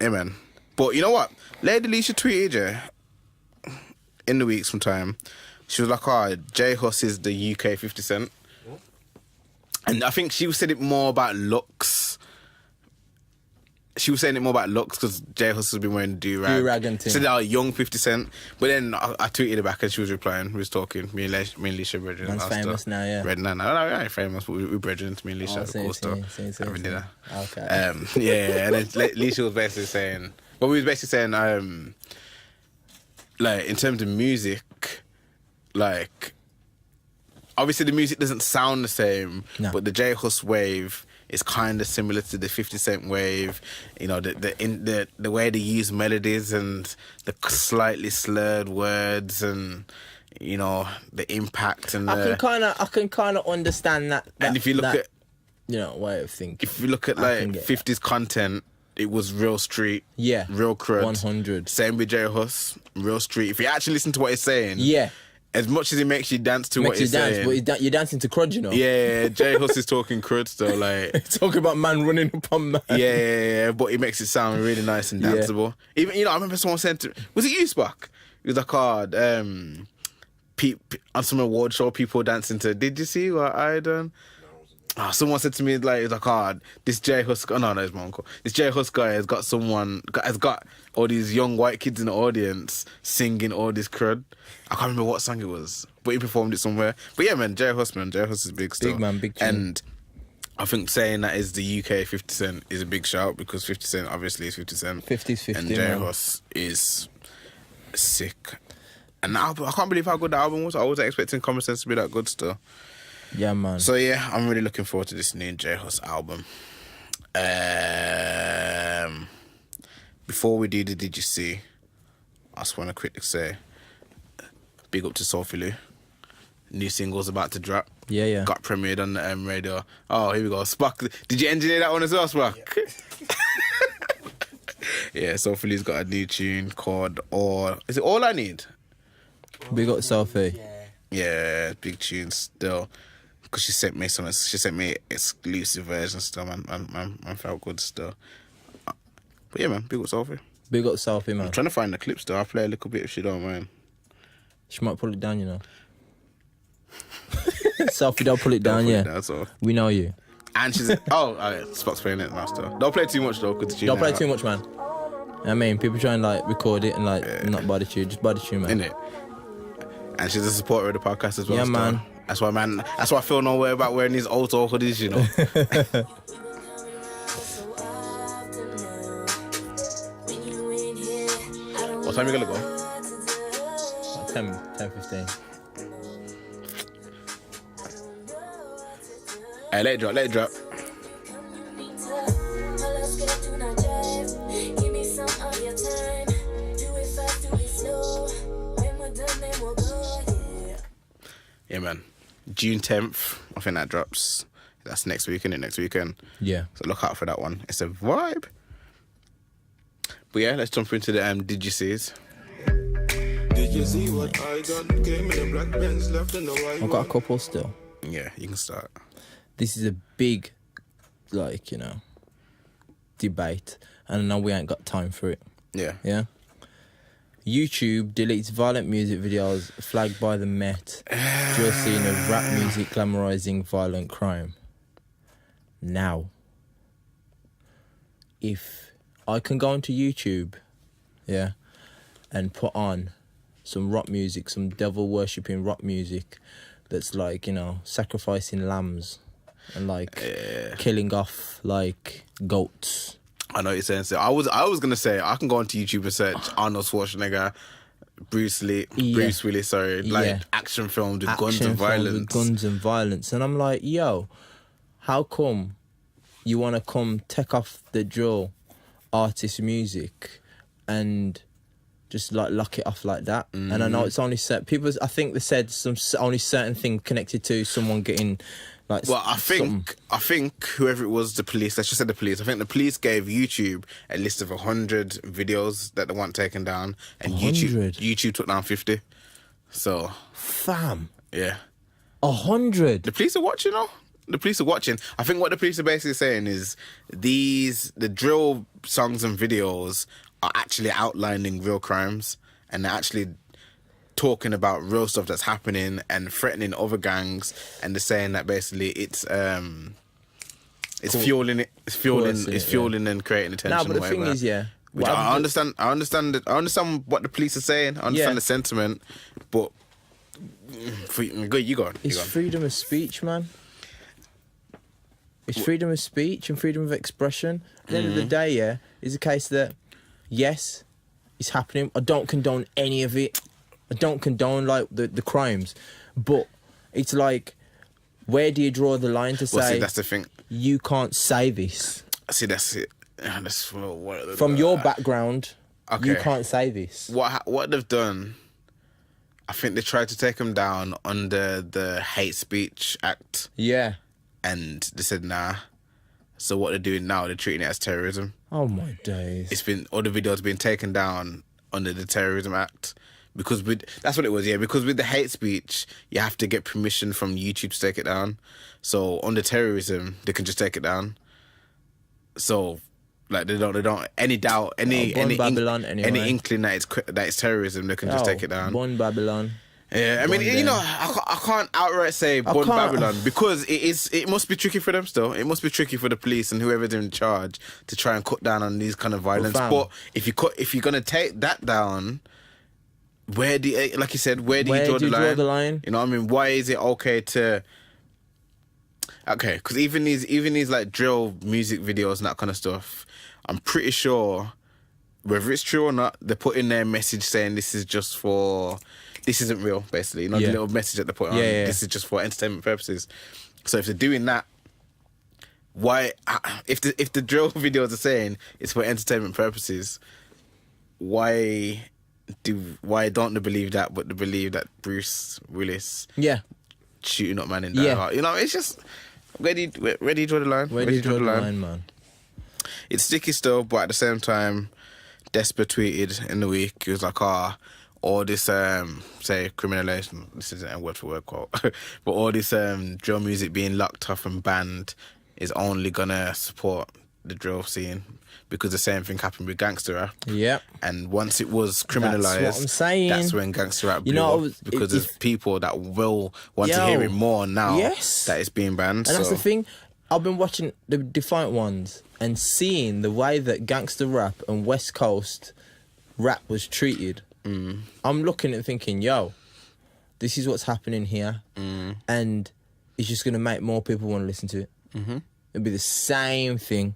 man. But you know what? Lady Leisha tweeted in the week sometime. She was like, "Oh, J Hus is the UK 50 Cent." And I think she said it more about looks. She was saying it more about looks because J Hus has been wearing do-rag and thing. said, "Oh, young 50 Cent." But then I tweeted her back and she was replying. We was talking. Me and Leisha brethren. Man's famous now, yeah. Brethren, no, I ain't famous, but we're brethren. Me and Leisha, of course, though. Having dinner. Okay. Yeah, and then Leisha was basically saying, well, we was basically saying, like, in terms of music, like, obviously the music doesn't sound the same, No. but the J Hus wave is kind of similar to the 50 Cent wave. You know, the way they use melodies and the slightly slurred words and, you know, the impact and I can kind of understand that. and if you look at you know, way of thinking. if you look at I can like get 50s content, it was real street, Yeah. real crud, 100. Same with J Hus, real street. If you actually listen to what he's saying, Yeah. as much as it makes you dance to what Makes you he's dance, saying, but you're dancing to crud, you know. yeah, J Hus is talking crud still, like. Talking about man running upon man. Yeah, but it makes it sound really nice and Yeah. danceable. Even, you know, I remember someone saying was it you, Spock? It was like, on some award show, people dancing to, did you see what I done? Oh, someone said to me, like, it's like, this J Hus, no, it's my uncle. This J Hus guy has got all these young white kids in the audience singing all this crud. I can't remember what song it was, but he performed it somewhere. But yeah, man, J Hus is big still. Big man, big tune. And I think saying that is the UK 50 Cent is a big shout because 50 Cent obviously is 50 Cent. 50's 50, And J man. Hus is sick. And the album, I can't believe how good the album was. I wasn't expecting Common Sense to be that good still. Yeah, man. So yeah, I'm really looking forward to this new J Hus album. Before we do the Did You See, I just want to quickly say, big up to Sophie Lou. New single's about to drop. Yeah. Got premiered on the radio. Oh, here we go. Spock. Did you engineer that one as well, Spock? Yeah, Sophie Lou's got a new tune called Is it All I Need? Big up Sophie. Yeah, big tune still. Because she sent me exclusive versions still, man felt good still. But yeah, man, big up Sophie. Big up Sophie, man. I'm trying to find the clip still. I'll play a little bit if she don't mind. She might pull it down, you know. Sophie, don't pull it down, pull it yeah. down, so. We know you. And she's Spock's playing it, master. Don't play too much though, because Don't play too much, man. I mean, people try and like record it and like not buy the tune, just buy the tune, man. Innit? And she's a supporter of the podcast as well. Yeah, still. man. That's why, man. That's why I feel no way about wearing these old hoodies, you know. What time are you gonna go? 10:15. Hey, let it drop. Yeah, man. June 10th, I think that drops. That's next week, innit? Next weekend. Yeah. So look out for that one. It's a vibe. But yeah, let's jump into the Did You Sees? Did you see what I got? Came in a black Benz, left in the white. I've got a couple still. Yeah, you can start. This is a big, like, you know, debate. And I know we ain't got time for it. Yeah. Yeah? YouTube deletes violent music videos flagged by the Met during a scene of rap music glamorizing violent crime. Now, if I can go onto YouTube, yeah, and put on some rock music, some devil worshipping rock music that's like, you know, sacrificing lambs and like killing off like goats. I know what you're saying. So I was gonna say I can go onto YouTube and search Arnold Schwarzenegger, Bruce Willis, like action films with guns and violence. And I'm like, yo, how come you want to come take off the drill artist music and just like lock it off like that? And I know it's only people. I think they said only certain thing connected to someone getting. Like, well, I think whoever it was, the police. Let's just say the police. I think the police gave YouTube a list of 100 videos that they want taken down, and 100? YouTube took down 50. So, fam, yeah, 100. The police are watching, though. The police are watching. I think what the police are basically saying is the drill songs and videos are actually outlining real crimes, and they're actually talking about real stuff that's happening and threatening other gangs, and they're saying that basically it's fueling it, it's fueling and creating attention. No, but the thing is, which I understand what the police are saying. I understand the sentiment, but you go on. It's freedom of speech, man. It's freedom of speech and freedom of expression. At the end of the day, it's a case that yes, it's happening. I don't condone any of it. I don't condone like the crimes, but it's like, where do you draw the line to say? Well, see, that's the thing. You can't say this. See, that's it. From your background, you can't say this. What they've done, I think they tried to take him down under the Hate Speech Act. Yeah. And they said nah. So what they're doing now, they're treating it as terrorism. Oh my days. All the videos been taken down under the Terrorism Act. Because that's what it was, yeah. Because with the hate speech, you have to get permission from YouTube to take it down. So under terrorism, they can just take it down. So, like they don't any doubt, any inkling that it's terrorism, they can just take it down. Born Babylon. Yeah, I mean, you know, I can't outright say Born Babylon because it must be tricky for them still. It must be tricky for the police and whoever's in charge to try and cut down on these kind of violence. But if you're gonna take that down, where do you, like you said, where do you draw the line? You know what I mean? Why is it okay to? Okay, because even these like drill music videos and that kind of stuff, I'm pretty sure, whether it's true or not, they're putting their message saying this isn't real, basically. You know, the little message that they put on. This is just for entertainment purposes. So if they're doing that, why? If the drill videos are saying it's for entertainment purposes, why don't they believe that? But they believe that Bruce Willis, shooting up man in Die Hard. You know, it's just where do you draw the line? Where do you draw the line, man? It's sticky still, but at the same time, Desper tweeted in the week. He was like, all this say criminalization, this isn't a word for word quote, but all this drill music being locked off and banned is only gonna support the drill scene because the same thing happened with gangster rap. Yeah. And once it was criminalised, That's what I'm saying. That's when gangster rap blew You know, up because there's people that will want to Yo, hear it more now yes. that it's being banned. And that's the thing. I've been watching the Defiant Ones and seeing the way that gangster rap and West Coast rap was treated. I'm looking and thinking, yo, this is what's happening here. And it's just going to make more people want to listen to it. It'll be the same thing.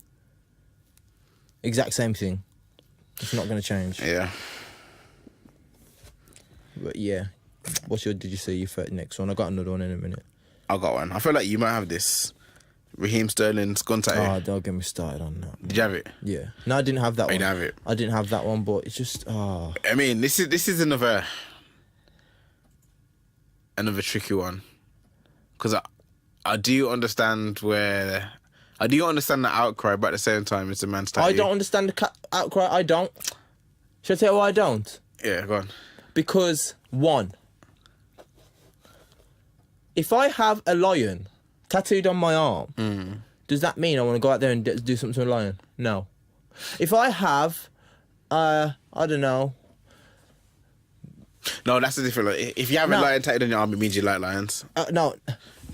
Exact same thing. It's not going to change. Yeah. But yeah. Did you say your next one? I got another one in a minute. I got one. I feel like you might have this. Raheem Sterling's gun tattoo. Oh, don't get me started on that. Did you have it? Yeah. No, I didn't have that one. You didn't have it? I didn't have that one, but it's just, I mean, this is another tricky one. Because I do understand the outcry, but at the same time, it's a man's tattoo. I don't understand the outcry. I don't. Should I tell you why I don't? Yeah, go on. Because, one, if I have a lion tattooed on my arm, does that mean I want to go out there and do something to a lion? No. If I have, I don't know. No, that's the difference. If you have a lion tattooed on your arm, it means you like lions. No.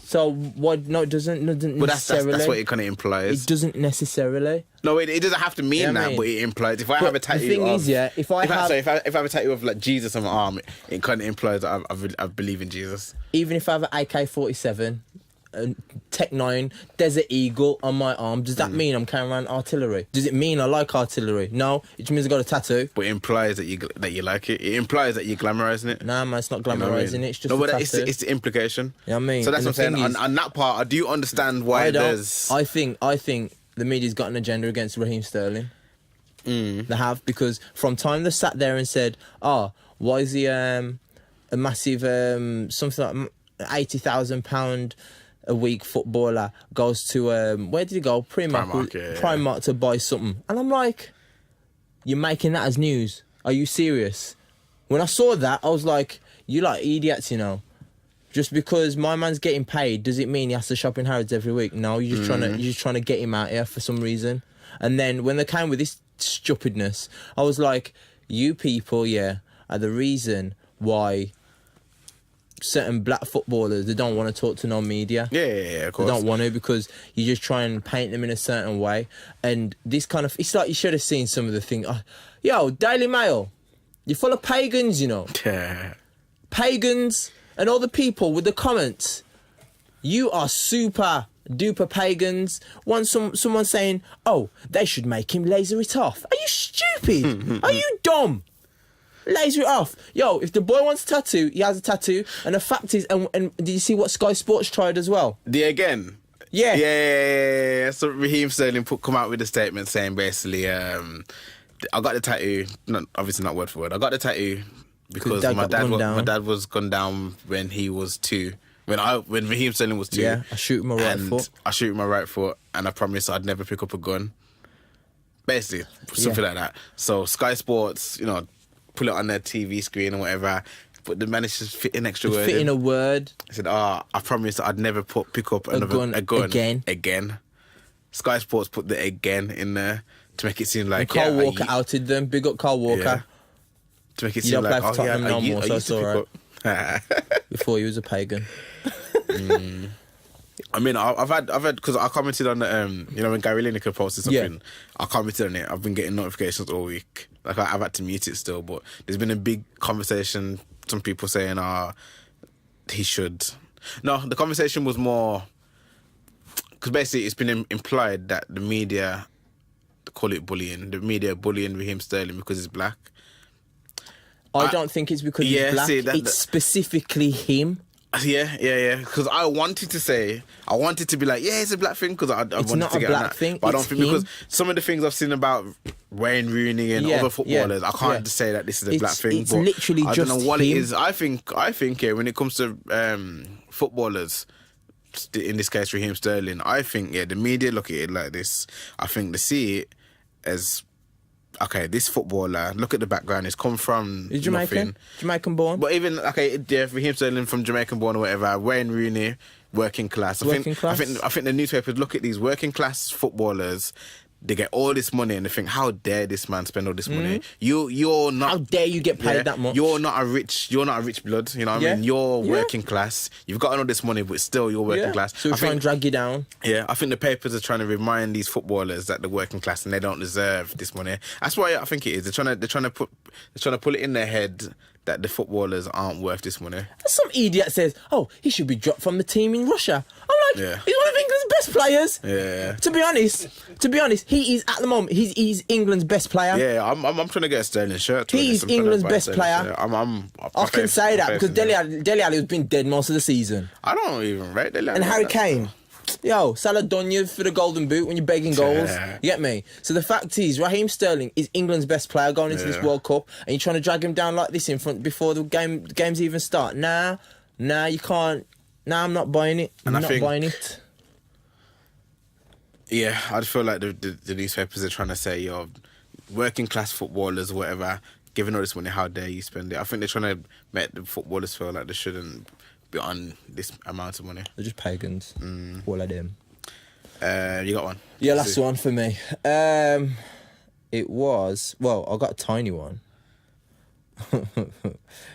So what? No, it doesn't necessarily. That's what it kind of implies. It doesn't necessily. No, it doesn't have to mean that, but it implies. If I have a tattoo, the thing is, yeah, if I have a tattoo of like Jesus on my arm, it kind of implies that I believe in Jesus. Even if I have an AK-47, Tech 9, Desert Eagle on my arm, does that mean I'm carrying around artillery? Does it mean I like artillery? No, it just means I got a tattoo. But it implies that you like it. It implies that you're glamorising it. Nah, man, it's not glamorising it. It's just a tattoo. It's the implication. Yeah, I mean, so that's what I'm saying. On that part, I do understand why there's. I think the media's got an agenda against Raheem Sterling. They have, because from time they sat there and said, "Oh, why is he a massive something like £80,000 a week footballer goes to where did he go? Primark to buy something?" And I'm like, you're making that as news? Are you serious? When I saw that, I was like, you like idiots, you know. Just because my man's getting paid, does it mean he has to shop in Harrods every week? No, you're just trying to get him out here for some reason. And then when they came with this stupidness, I was like, you people, are the reason why certain black footballers, they don't want to talk to no media. Yeah, of course. They don't want to, because you just try and paint them in a certain way. And this kind of, it's like you should have seen some of the things. Yo, Daily Mail, you're full of pagans, you know. Yeah. Pagans and all the people with the comments. You are super duper pagans. Someone saying, oh, they should make him laser it off. Are you stupid? Are you dumb? Laser it off. Yo, if the boy wants a tattoo, he has a tattoo. And the fact is, and did you see what Sky Sports tried as well? Again? Yeah. Yeah. So Raheem Sterling come out with a statement saying basically, I got the tattoo, obviously not word for word, I got the tattoo because my dad was gunned down when he was 2. When Raheem Sterling was 2. Yeah, I shoot my right foot. And I promised I'd never pick up a gun. Basically, something like that. So Sky Sports, pull it on their TV screen or whatever, but they managed to fit in extra word. Fit in a word. I said, I promised I'd never pick up a gun again. Sky Sports put the again in there to make it seem like... And Carl Walker outed them. Big up Carl Walker. Yeah. To make it seem like, I used to pick up. Before he was a pagan. I mean, I've had because I commented on the when Gary Lineker posted something, I commented on it. I've been getting notifications all week. Like I've had to mute it still, but there's been a big conversation. Some people saying, he should. No, the conversation was more because basically it's been implied that the media call it bullying. The media bullying Raheem Sterling because he's black. I don't think it's because he's black. It's specifically him. Yeah. Because I wanted to be like, it's a black thing because I wanted to get on that. Thing. But I don't think because some of the things I've seen about Wayne Rooney and other footballers, I can't just say that this is a black thing. It's literally just him. I don't know what it is. I think when it comes to footballers, in this case Raheem Sterling, I think the media look at it like this. I think they see it as, okay, this footballer, look at the background, it's come from He's Jamaican? Jamaican born? But even, Raheem Sterling from Jamaican born or whatever, Wayne Rooney, working class. I think the newspapers look at these working class footballers, they get all this money and they think, how dare this man spend all this money? You're not. How dare you get paid that much? You're not a rich blood. You know what I mean? You're working class. You've got all this money, but still you're working class. So we're trying to drag you down. Yeah, I think the papers are trying to remind these footballers that they're working class and they don't deserve this money. That's why I think it is. They're trying to pull it in their head that the footballers aren't worth this money. Some idiot says, "Oh, he should be dropped from the team in Russia." I'm like, he's one of England's best players. Yeah. To be honest, he is at the moment. He's England's best player. Yeah, I'm trying to get a Sterling shirt. He's England's best player. I can say that because Dele Alli has been dead most of the season. I don't even rate Dele Alli. And Harry Kane. Yo, Salah done you for the golden boot when you're begging goals. You get me? So the fact is, Raheem Sterling is England's best player going into this World Cup, and you're trying to drag him down like this in front before the games even start. Nah, you can't. Nah, I'm not buying it. I'm not buying it. Yeah, I feel like the newspapers are trying to say, yo, working class footballers, whatever, giving all this money, how dare you spend it? I think they're trying to make the footballers feel like they shouldn't be on this amount of money. They're just pagans. All of them. You got one? Yeah, last one for me. It was, well, I got a tiny one.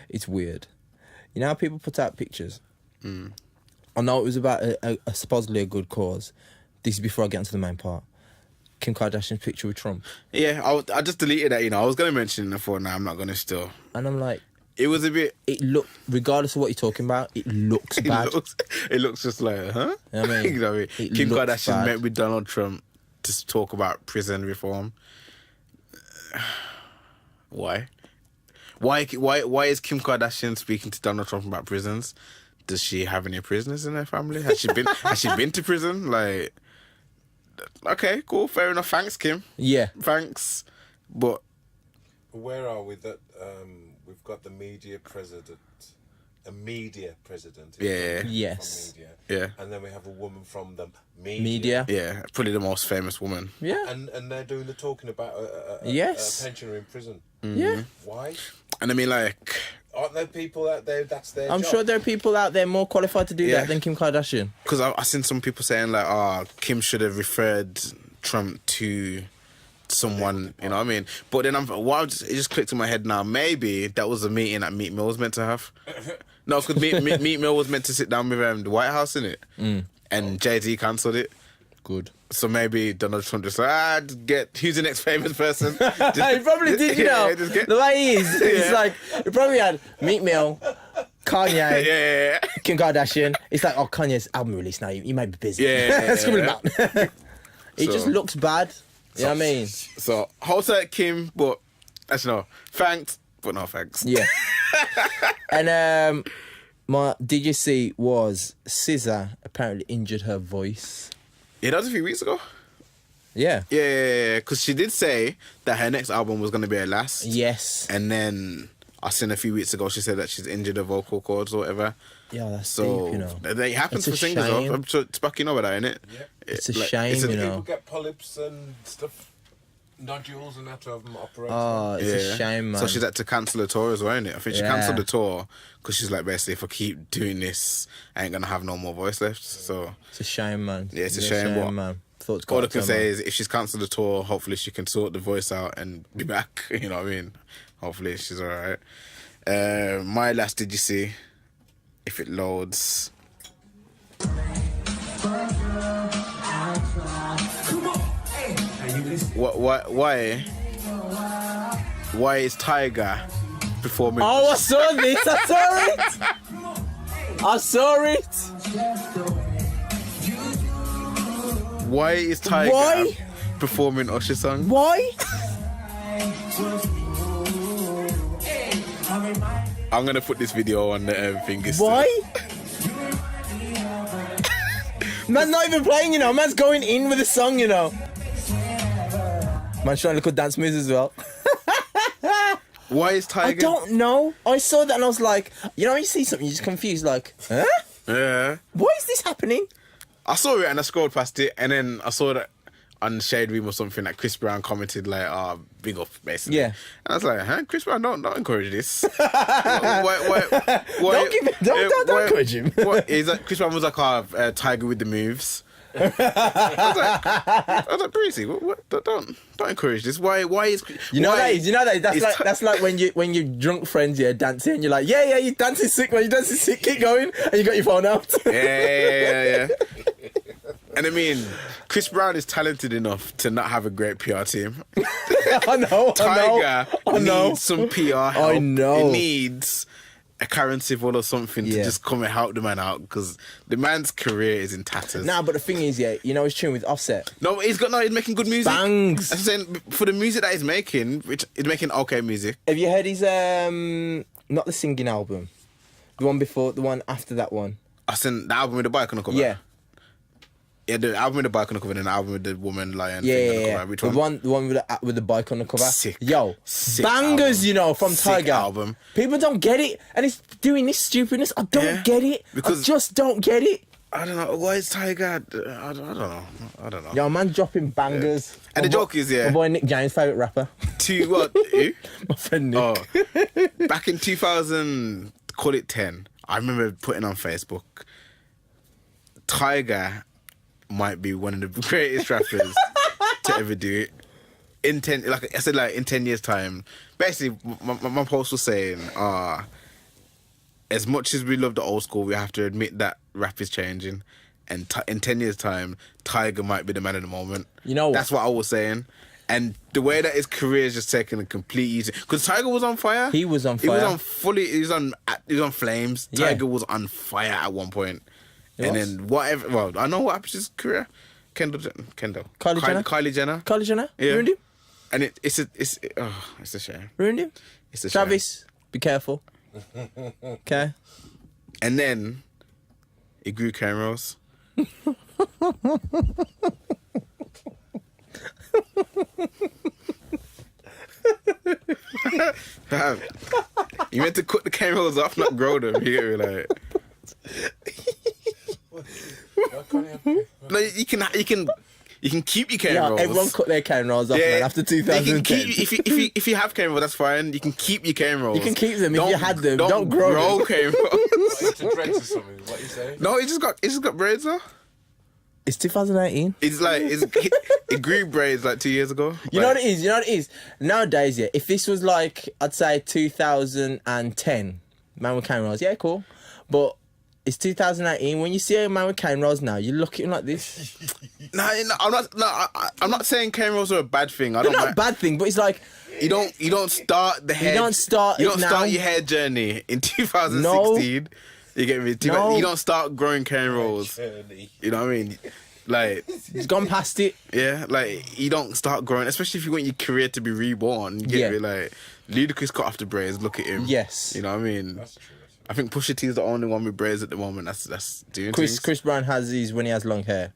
It's weird. You know how people put out pictures? I know it was about a supposedly a good cause. This is before I get into the main part. Kim Kardashian's picture with Trump. Yeah, I just deleted that, I was going to mention it before, now I'm not going to still. And I'm like... It was a bit... It looked, regardless of what you're talking about, it looks bad. It looks just like, huh? You know what I mean? You know what I mean? Kim Kardashian met with Donald Trump to talk about prison reform. Why? Why is Kim Kardashian speaking to Donald Trump about prisons? Does she have any prisoners in her family? Has she been to prison? Like, okay, cool, fair enough. Thanks, Kim. Yeah. Thanks. But where are we that we've got the media president, a media president? Yeah. Yes. Media, yeah. And then we have a woman from the Media. Yeah, probably the most famous woman. Yeah. And they're doing the talking about a pensioner in prison. Yeah. Why? And I mean, like... Aren't there people out there that's their I'm job? sure there are people out there more qualified to do that than Kim Kardashian. Because I seen some people saying like, Kim should have referred Trump to someone, you know what I mean? But then it just clicked in my head now, maybe that was a meeting that Meat Mill was meant to have. No, because Meat Mill was meant to sit down with the White House, innit? And Jay-Z cancelled it. Good. So maybe Donald Trump just like, who's the next famous person? He probably did, you know. The way he is, it's like, he probably had Meat Mill, Kanye, Kim Kardashian. It's like, Kanye's album release now, you might be busy. Scribbling about. It just looks bad. You know what I mean? So, hold tight, Kim, but actually, no. Thanks, but no thanks. Yeah. And my did you see was SZA apparently injured her voice. Yeah, that was a few weeks ago. Yeah. Yeah, because she did say that her next album was going to be her last. Yes. And then I seen a few weeks ago she said that she's injured her vocal cords or whatever. Yeah, that's so deep, you know. It happens It's for a singers. shame. I'm sure Spock, you know about that, innit? Yeah. It's a shame, you know. People get polyps and stuff, nodules and that to have them operated. Oh, it's a shame, man. So she's had to cancel the tour as well, innit? I think she cancelled the tour because she's like, basically, if I keep doing this, I ain't going to have no more voice left. So it's a shame, man. Yeah, it's a shame, man. All I can say is if she's cancelled the tour, hopefully she can sort the voice out and be back. You know what I mean? Hopefully she's all right. My last, did you see? If it loads. Why is Tyga performing? Oh, I saw this. I saw it. Why is Tyga performing Usher song? Why? I'm gonna put this video on the thing. Why? Man's not even playing, you know. Man's going in with the song, you know. Man's trying to look at dance moves as well. Why is Tyga? I don't know. I saw that and I was like, you know, when you see something, you're just confused, like, huh? Yeah. Why is this happening? I saw it and I scrolled past it, and then I saw that on Shade Room or something that Chris Brown commented like, big up, basically. Yeah. And I was like, huh? Chris Brown, don't encourage this. Don't encourage him. Is that Chris Brown was like, Tiger with the moves. I was like, Breezy, what? Don't encourage this. Why is You know why that that's is like that's like when you drunk friends dancing and you're like, yeah, you dancing sick, man, you dancing sick, keep going, and you got your phone out. Yeah. And I mean, Chris Brown is talented enough to not have a great PR team. I know. Tyga needs some PR help. I know. He needs a Karen Civil or something to just come and help the man out because the man's career is in tatters. Nah, but the thing is, he's tuning with Offset. No, he's making good music. Bangs. I'm saying for the music that he's making, which he's making okay music. Have you heard his not the singing album, the one before, the one after that one? I sent the album with the bike on the cover. Yeah, the album with the bike on the cover and the album with the woman lion thing on the cover. Which one? The one with the bike on the cover. Sick. Sick album. Bangers, from Sick Tyga. album. People don't get it, and it's doing this stupidness. I don't get it. Because I just don't get it. I don't know. Why is Tyga? I don't know. Yo, man, dropping bangers. Yeah. And the joke is, my boy Nick James' favourite rapper. To what? Who? My friend Nick. Oh, back in 2000, call it 10. I remember putting on Facebook, Tyga might be one of the greatest rappers to ever do it. In 10 years' time. Basically, my post was saying, as much as we love the old school, we have to admit that rap is changing. And in 10 years' time, Tyga might be the man of the moment. You know what? That's what I was saying. And the way that his career is just taking a complete easy, because Tyga was on fire. He was on fire. He was on flames. Yeah. Tyga was on fire at one point. Then whatever. Well, I know what happened to his career. Kylie Jenner. Kylie Jenner. Yeah. Ruined him. And it's a shame. Ruined him. It's a shame. Travis, be careful. Okay. And then he grew cornrows. You meant to cut the cornrows off, not grow them. You get me, like. No, you can keep your cornrows. Yeah, everyone cut their cornrows off, man, after 2010. You can keep, if you have cornrows, that's fine. You can keep your cornrows. You can keep them if you had them. Don't grow them. cornrows. Into dreads or something. What you say? No, he just got braids though. It's 2018. It's like it grew braids like 2 years ago. You know what it is? Nowadays, if this was like, I'd say 2010, man with cornrows, yeah, cool. But it's 2018. When you see a man with cornrows now, you look at him like this. No, I'm not saying cornrows are a bad thing. They're not a bad thing, but it's like you don't start the hair. You don't start your hair journey in 2016. No. You get me? No. You don't start growing cornrows. You know what I mean? Like it's gone past it. Yeah, like you don't start growing, especially if you want your career to be reborn. You get me? Like Ludacris cut off the braids. Look at him. Yes. You know what I mean? That's true. I think Pusha T is the only one with braids at the moment. That's doing Chris. things. Chris Brown has these when he has long hair.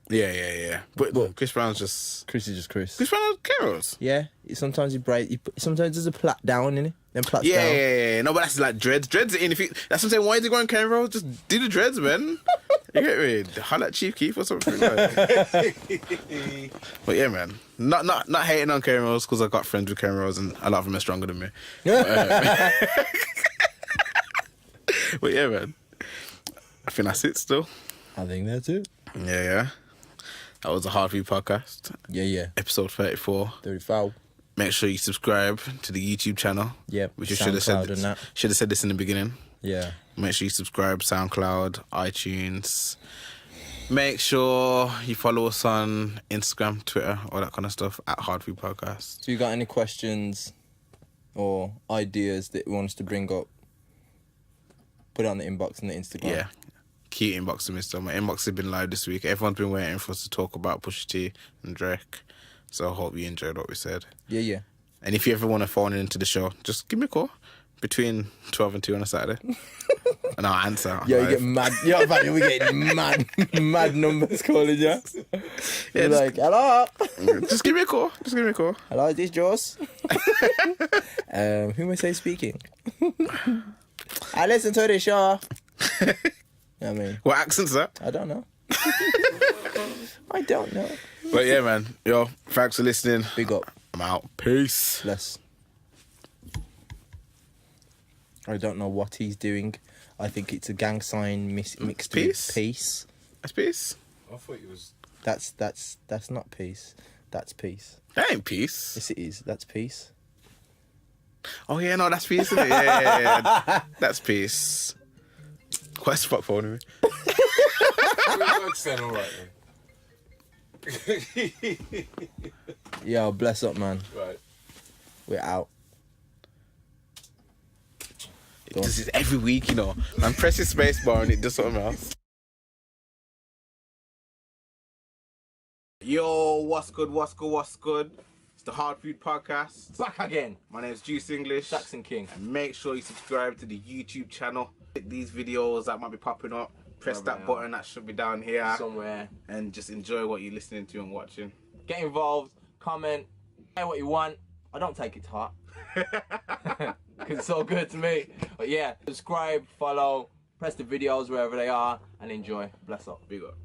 Yeah. But Chris Brown's just... Chris is just Chris. Chris Brown has cornrows. Yeah. Sometimes he braid. Sometimes there's a plait down, innit? Then plaits down. Yeah. No, but that's like dreads. Dreads are in. That's what I'm saying. Why is he growing cornrows? Just do the dreads, man. You get me? Holla at Chief Keef or something. Like. But yeah, man. Not hating on cornrows because I got friends with cornrows and a lot of them are stronger than me. But yeah, man. I think that's it still. I think that's it. Yeah. That was a Hardfood podcast. Yeah. Episode 34. 34. Make sure you subscribe to the YouTube channel. Yeah. Which you should have said this in the beginning. Yeah. Make sure you subscribe, SoundCloud, iTunes. Make sure you follow us on Instagram, Twitter, all that kind of stuff at Hardfood Podcast. So you got any questions or ideas that you want us to bring up? Put it on the inbox and the Instagram. Yeah. Key inbox to me still. My inbox has been live this week. Everyone's been waiting for us to talk about Pusha T and Drake. So I hope you enjoyed what we said. Yeah. And if you ever want to phone into the show, just give me a call between 12 and 2 on a Saturday. And I'll answer. Yeah, you get mad. Yeah, man, we getting mad numbers calling you. You're like, hello. Just give me a call. Hello, is this Jaws? Who am I say speaking? I listen to the show. I mean, what accent's that? I don't know. But yeah, man. Yo, thanks for listening. Big up. I'm out. Peace. Bless. I don't know what he's doing. I think it's a gang sign mixed with peace. That's peace. I thought it was. That's not peace. That's peace. That ain't peace. Yes, it is. That's peace. Oh yeah, no, that's peace, isn't it? Yeah. That's peace. What's the fuck phone me? It works then, all right then. Yo, bless up, man. Right. We're out. This is every week, you know. Man, press your space bar and it does something else. Yo, what's good? It's the Hardfood podcast. Back again. My name's Juice English. Saxon King. And make sure you subscribe to the YouTube channel. These videos that might be popping up. Press that button that should be down here. Somewhere. And just enjoy what you're listening to and watching. Get involved. Comment. Say what you want. I don't take it to heart. Because it's all good to me. But yeah, subscribe, follow, press the videos wherever they are, and enjoy. Bless up. Big up.